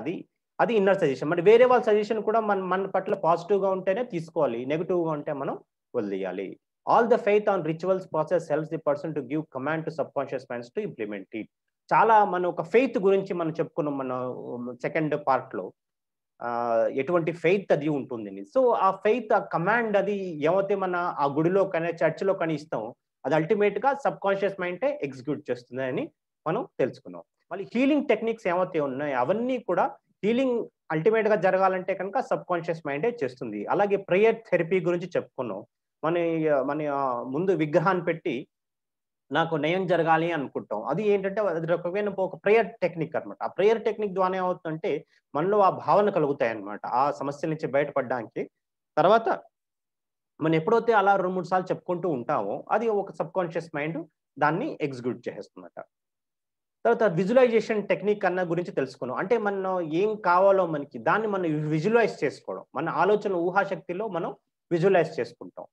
అది ఇన్నర్ సజెషన్. మరి వేరే వాళ్ళ సజెషన్ కూడా మన పట్ల పాజిటివ్‌గా ఉంటేనే తీసుకోవాలి. నెగెటివ్‌గా ఉంటే మనం వదిలేయాలి. All the faith on rituals process helps the person to give command to sub conscious minds to implement it. చాలా మన ఒక ఫెయిత్ గురించి మనం చెప్పుకున్నాం మన సెకండ్ పార్ట్ లో. ఎటువంటి ఫెయిత్ అది ఉంటుంది. సో ఆ ఫెయిత్, ఆ కమాండ్ అది ఏమైతే మన ఆ గుడిలో కానీ చర్చిలో కానీ ఇస్తాం, అది అల్టిమేట్ గా సబ్ కాన్షియస్ మైండ్ ఎగ్జిక్యూట్ చేస్తుంది అని మనం తెలుసుకున్నాం. మళ్ళీ హీలింగ్ టెక్నిక్స్ ఏమైతే ఉన్నాయో అవన్నీ కూడా హీలింగ్ అల్టిమేట్ గా జరగాలంటే కనుక సబ్ కాన్షియస్ మైండే చేస్తుంది. అలాగే ప్రేయర్ థెరపీ గురించి చెప్పుకున్నాం. మన మన ముందు విగ్రహాన్ని పెట్టి నాకు నయం జరగాలి అనుకుంటాం. అది ఏంటంటే అది రకమైన ఒక ప్రేయర్ టెక్నిక్ అనమాట. ఆ ప్రేయర్ టెక్నిక్ ద్వారా ఏమవుతుందంటే మనలో ఆ భావన కలుగుతాయి అన్నమాట. ఆ సమస్యల నుంచి బయటపడడానికి. తర్వాత మనం ఎప్పుడైతే అలా 2, 3 సార్లు చెప్పుకుంటూ ఉంటామో అది ఒక సబ్ కాన్షియస్ మైండ్ దాన్ని ఎగ్జిక్యూట్ చేసేస్తుందట. తర్వాత విజువలైజేషన్ టెక్నిక్ అన్న గురించి తెలుసుకున్నాం. అంటే మనం ఏం కావాలో మనకి దాన్ని మనం విజువలైజ్ చేసుకోవడం. మన ఆలోచన ఊహాశక్తిలో మనం విజువలైజ్ చేసుకుంటాం.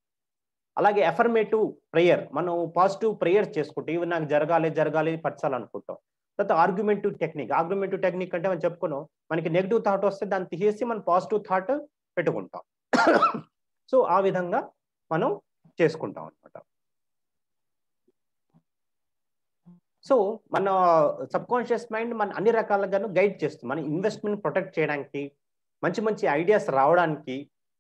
అలాగే అఫర్మేటివ్ ప్రేయర్, మనం పాజిటివ్ ప్రేయర్ చేసుకుంటాం. ఇవి నాకు జరగాలి, జరగాలి 10 సార్లు అనుకుంటాం. తర్వాత ఆర్గ్యుమెంటివ్ టెక్నిక్. ఆర్గ్యుమెంటివ్ టెక్నిక్ అంటే మనం చెప్పుకున్నాం. మనకి నెగెటివ్ థాట్ వస్తే దాన్ని తీసేసి మనం పాజిటివ్ థాట్ పెట్టుకుంటాం. సో ఆ విధంగా మనం చేసుకుంటాం అన్నమాట. సో మన సబ్ కాన్షియస్ మైండ్ మన అన్ని రకాలుగాను గైడ్ చేస్తుంది. మన ఇన్వెస్ట్మెంట్ ప్రొటెక్ట్ చేయడానికి, మంచి మంచి ఐడియాస్ రావడానికి,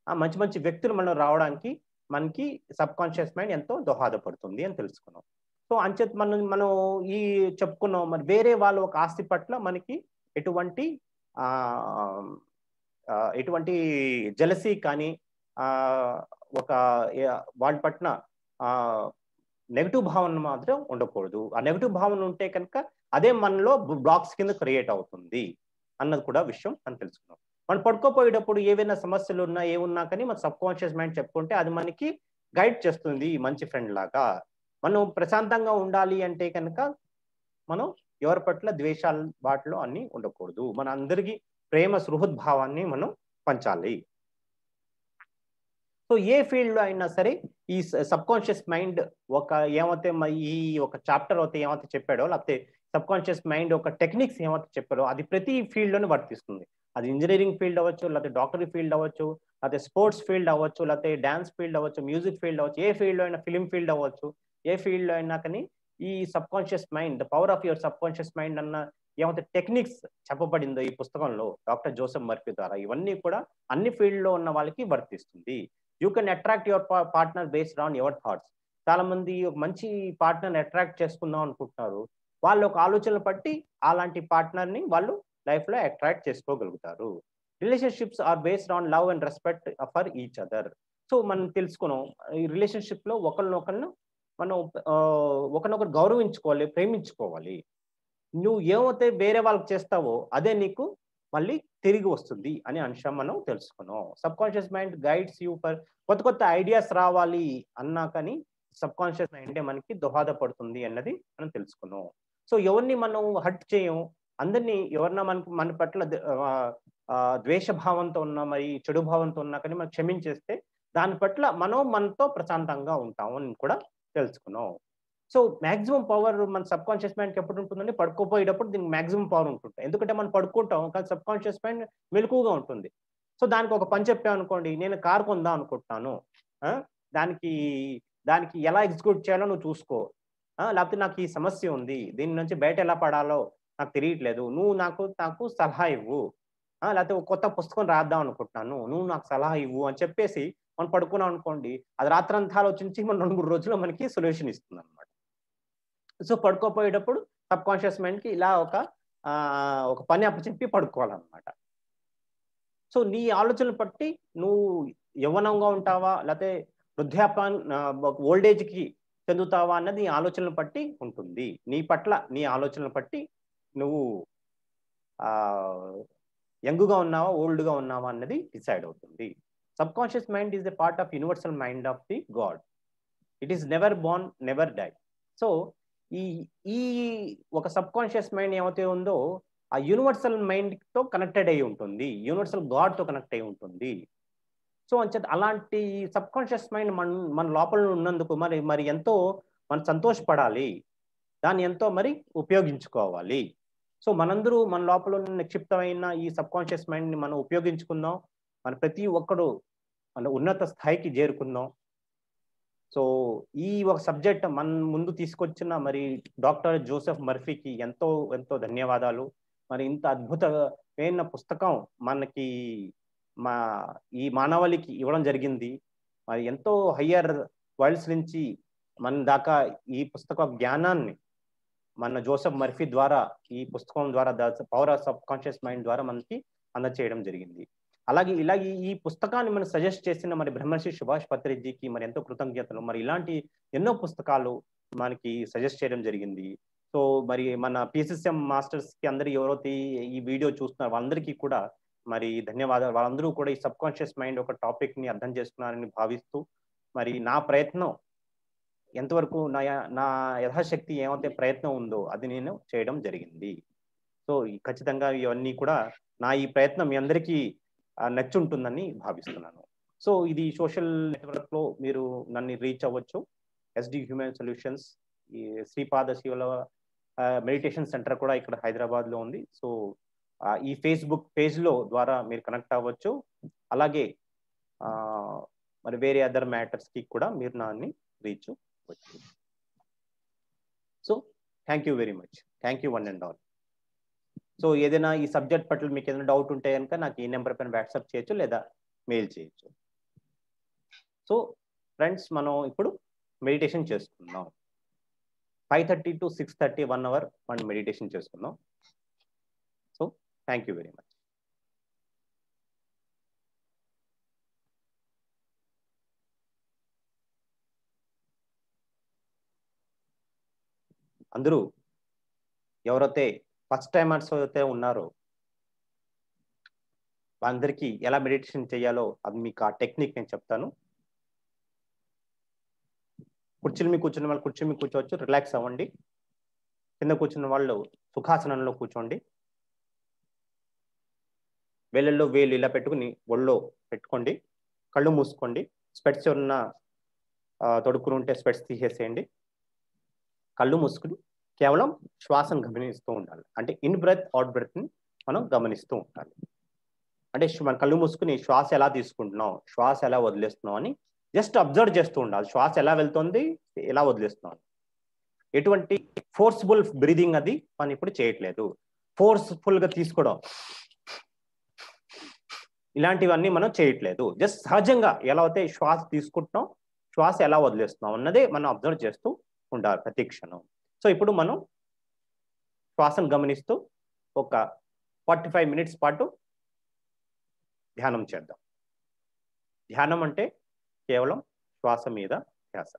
మంచి మంచి వ్యక్తులు మనం రావడానికి మనకి సబ్ కాన్షియస్ మైండ్ ఎంతో దోహదపడుతుంది అని తెలుసుకున్నాం. సో అంచేత మనం ఈ చెప్పుకున్నాం. మరి వేరే వాళ్ళ ఒక ఆస్తి పట్ల మనకి ఎటువంటి ఎటువంటి జెలసీ కానీ ఒక వాళ్ళ పట్ల నెగటివ్ భావన మాత్రం ఉండకూడదు. ఆ నెగటివ్ భావన ఉంటే కనుక అదే మనలో బ్లాక్స్ కింద క్రియేట్ అవుతుంది అన్నది కూడా విషయం అని తెలుసుకున్నాం. మనం పడుకోపోయేటప్పుడు ఏవైనా సమస్యలు ఉన్నా ఏమున్నా కానీ మన సబ్ కాన్షియస్ మైండ్ చెప్పుకుంటే అది మనకి గైడ్ చేస్తుంది మంచి ఫ్రెండ్ లాగా. మనం ప్రశాంతంగా ఉండాలి అంటే కనుక మనం ఎవరి పట్ల ద్వేషాలు వాటిలో అన్ని ఉండకూడదు. మన అందరికీ ప్రేమ సుహృద్భావాన్ని మనం పంచాలి. సో ఏ ఫీల్డ్ లో అయినా సరే ఈ సబ్ కాన్షియస్ మైండ్ ఒక ఏమైతే ఈ ఒక చాప్టర్ అయితే ఏమైతే చెప్పాడో, లేకపోతే సబ్ కాన్షియస్ మైండ్ ఒక టెక్నిక్స్ ఏమైతే చెప్పాడో అది ప్రతి ఫీల్డ్ లోనే వర్తిస్తుంది. అది ఇంజనీరింగ్ ఫీల్డ్ అవ్వచ్చు, లేకపోతే డాక్టరీ ఫీల్డ్ అవ్వచ్చు, లేకపోతే స్పోర్ట్స్ ఫీల్డ్ అవ్వచ్చు, లేకపోతే డాన్స్ ఫీల్డ్ అవ్వచ్చు, మ్యూజిక్ ఫీల్డ్ అవ్వచ్చు, ఏ ఫీల్డ్ లో అయినా, ఫిలిం ఫీల్డ్ అవ్వచ్చు, ఏ ఫీల్డ్ లో అయినా కానీ ఈ sub conscious mind, the power of your sub conscious mind అన్న ఏమైతే టెక్నిక్స్ చెప్పబడిందో ఈ పుస్తకంలో డాక్టర్ జోసెఫ్ మర్ఫీ ద్వారా, ఇవన్నీ కూడా అన్ని ఫీల్డ్ లో ఉన్న వాళ్ళకి వర్తిస్తుంది. You can attract your partner based on your thoughts. చాలా మంది మంచి పార్ట్నర్ అట్రాక్ట్ చేసుకుందాం అనుకుంటున్నారు. వాళ్ళ ఒక ఆలోచనలు బట్టి అలాంటి పార్ట్నర్ ని వాళ్ళు లైఫ్ లో అట్రాక్ట్ చేసుకోగలుగుతారు. Relationships are based on love and respect for each other. So మనం తెలుసుకున్నాం ఈ రిలేషన్షిప్ లో ఒకరినొకరు మనం ఒకరినొకరు గౌరవించుకోవాలి, ప్రేమించుకోవాలి. నువ్వు ఏమైతే వేరే వాళ్ళకి చేస్తావో అదే నీకు మళ్ళీ తిరిగి వస్తుంది అనే అంశం మనం తెలుసుకున్నాం. Sub conscious mind guides you for కొత్త కొత్త ఐడియాస్ రావాలి అన్నా కానీ సబ్ కాన్షియస్ మైండే మనకి దోహదపడుతుంది అన్నది మనం తెలుసుకున్నాం. సో ఎవరిని మనం హర్ట్ చేయం, అందరినీ ఎవరన్నా మన పట్ల ద్వేష భావంతో ఉన్నా, మరి చెడు భావంతో ఉన్నా కానీ మనం క్షమించేస్తే దాని పట్ల మనం మనతో ప్రశాంతంగా ఉంటాము అని కూడా తెలుసుకున్నాం. సో మాక్సిమం పవర్ మన సబ్ కాన్షియస్ మైండ్కి ఎప్పుడు ఉంటుందంటే పడుకోపోయేటప్పుడు దీనికి మాక్సిమం పవర్ ఉంటుంది. ఎందుకంటే మనం పడుకుంటాం కానీ సబ్ కాన్షియస్ మైండ్ మెలకువగా ఉంటుంది. సో దానికి ఒక పని చెప్పామనుకోండి, నేను కారు కొందాం అనుకుంటున్నాను, దానికి దానికి ఎలా ఎగ్జిక్యూట్ చేయాలో నువ్వు చూసుకో, లేకపోతే నాకు ఈ సమస్య ఉంది, దీని నుంచి బయట ఎలా పడాలో నాకు తెలియట్లేదు, నువ్వు నాకు సలహా ఇవ్వు, లేకపోతే ఒక కొత్త పుస్తకం రాద్దాం అనుకుంటున్నాను, నువ్వు నాకు సలహా ఇవ్వు అని చెప్పేసి మనం పడుకున్నాం అనుకోండి, అది రాత్రంతా ఆలోచించి మన 2-3 రోజుల్లో మనకి సొల్యూషన్ ఇస్తుంది అనమాట. సో పడుకోపోయేటప్పుడు సబ్ కాన్షియస్ మైండ్కి ఇలా ఒక పని అప్పచెప్పి పడుకోవాలన్నమాట. సో నీ ఆలోచనలు బట్టి నువ్వు యవ్వనంగా ఉంటావా, లేకపోతే ఓల్డేజ్కి చెందుతావా అన్నది నీ ఆలోచనలు బట్టి ఉంటుంది. నీ పట్ల నీ ఆలోచనలు బట్టి నువ్వు యంగ్గా ఉన్నావా, ఓల్డ్గా ఉన్నావా అన్నది డిసైడ్ అవుతుంది. Subconscious mind is a part of universal mind of the God. It is never born, never die. So ఈ ఈ ఒక సబ్ కాన్షియస్ మైండ్ ఏమైతే ఉందో ఆ యూనివర్సల్ మైండ్ తో కనెక్టెడ్ అయి ఉంటుంది, యూనివర్సల్ గాడ్ తో కనెక్ట్ అయి ఉంటుంది. సో అంచేత అలాంటి సబ్ కాన్షియస్ మైండ్ మన లోపల ఉన్నందుకు మరి ఎంతో మనం సంతోషపడాలి, దాన్ని ఎంతో మరి ఉపయోగించుకోవాలి. సో మనందరూ మన లోపల ఉన్న నిక్షిప్తమైన ఈ సబ్ కాన్షియస్ మైండ్ ని మనం ఉపయోగించుకుందాం. మన ప్రతి ఒక్కడు మన ఉన్నత స్థాయికి చేరుకుందాం. సో ఈ ఒక సబ్జెక్ట్ మన ముందు తీసుకొచ్చిన మరి డాక్టర్ జోసెఫ్ మర్ఫీకి ఎంతో ఎంతో ధన్యవాదాలు. మరి ఇంత అద్భుతమైన పుస్తకం మనకి ఈ మానవాళికి ఇవ్వడం జరిగింది. మరి ఎంతో హయ్యర్ వరల్డ్స్ నుంచి మన దాకా ఈ పుస్తక జ్ఞానాన్ని మన జోసెఫ్ మర్ఫీ ద్వారా, ఈ పుస్తకం ద్వారా, the power of sub conscious mind ద్వారా మనకి అందచేయడం జరిగింది. ఇలాగే ఈ పుస్తకాన్ని మనం సజెస్ట్ చేసిన మరి బ్రహ్మర్షి సుభాష్ పత్రిజీకి మరి ఎంతో కృతజ్ఞతలు. మరి ఇలాంటి ఎన్నో పుస్తకాలు మనకి సజెస్ట్ చేయడం జరిగింది. సో మరి మన పిసిసిఎం మాస్టర్స్ కి అందరు ఎవరైతే ఈ వీడియో చూస్తున్నారు వాళ్ళందరికీ కూడా మరి ధన్యవాదాలు. వాళ్ళందరూ కూడా ఈ సబ్ కాన్షియస్ మైండ్ ఒక టాపిక్ ని అర్థం చేసుకున్నారని భావిస్తూ, మరి నా ప్రయత్నం ఎంతవరకు నా యథాశక్తి ఏమైతే ప్రయత్నం ఉందో అది నేను చేయడం జరిగింది. సో ఖచ్చితంగా ఇవన్నీ కూడా నా ఈ ప్రయత్నం మీ అందరికీ నచ్చుంటుందని భావిస్తున్నాను. సో ఇది సోషల్ నెట్వర్క్ లో మీరు నన్ను రీచ్ అవ్వచ్చు. ఎస్డి హ్యూమన్ సొల్యూషన్స్, ఈ శ్రీపాద శివుల మెడిటేషన్ సెంటర్ కూడా ఇక్కడ హైదరాబాద్ లో ఉంది. సో ఈ ఫేస్బుక్ పేజ్ లో ద్వారా మీరు కనెక్ట్ అవ్వచ్చు. అలాగే మరి వేరే అదర్ మ్యాటర్స్ కి కూడా మీరు నన్ను రీచ్ అవ్వచ్చు. So thank you very much. Thank you one and all. So ఏదైనా ఈ సబ్జెక్ట్ పట్ల మీకు ఏదైనా డౌట్ ఉంటే కనుక నాకు ఈ నెంబర్ పైన వాట్సాప్ చేయొచ్చు లేదా మెయిల్ చేయొచ్చు. సో ఫ్రెండ్స్, మనం ఇప్పుడు మెడిటేషన్ చేసుకుందాం. 5:30 to 6:30 1 hour మనం మెడిటేషన్ చేసుకుందాం. So thank you very much. అందరూ ఎవరైతే ఫస్ట్ టైమర్స్ అయితే ఉన్నారో వాళ్ళందరికీ ఎలా మెడిటేషన్ చేయాలో అది మీకు ఆ టెక్నిక్ నేను చెప్తాను. కుర్చీల మీద కూర్చున్న వాళ్ళు కుర్చీ మీద కూర్చోవచ్చు, రిలాక్స్ అవ్వండి. కింద కూర్చున్న వాళ్ళు సుఖాసనంలో కూర్చోండి. వేళ్ళల్లో వేలు ఇలా పెట్టుకుని ఒళ్ళో పెట్టుకోండి. కళ్ళు మూసుకోండి. స్పెట్స్ ఉన్న తొడుక్కుని ఉంటే స్పెట్స్ తీసేసేయండి. కళ్ళు మూసుకుని కేవలం శ్వాసను గమనిస్తూ ఉండాలి. అంటే ఇన్ బ్రెత్ అవుట్ బ్రెత్ని మనం గమనిస్తూ ఉండాలి. అంటే మన కళ్ళు మూసుకుని శ్వాస ఎలా తీసుకుంటున్నాం, శ్వాస ఎలా వదిలేస్తున్నాం అని జస్ట్ అబ్జర్వ్ చేస్తూ ఉండాలి. శ్వాస ఎలా వెళ్తుంది, ఎలా వదిలేస్తున్నాం. ఎటువంటి ఫోర్స్ఫుల్ బ్రీదింగ్ అది మనం ఇప్పుడు చేయట్లేదు. ఫోర్స్ఫుల్ గా తీసుకోవడం ఇలాంటివన్నీ మనం చేయట్లేదు. జస్ట్ సహజంగా ఎలా అయితే శ్వాస తీసుకుంటున్నాం, శ్వాస ఎలా వదిలేస్తున్నాం అన్నదే మనం అబ్జర్వ్ చేస్తూ ఉండాలి ప్రతి క్షణం. సో ఇప్పుడు మనం శ్వాసను గమనిస్తూ ఒక 45 minutes పాటు ధ్యానం చేద్దాం. ధ్యానం అంటే కేవలం శ్వాస మీద ధ్యాస.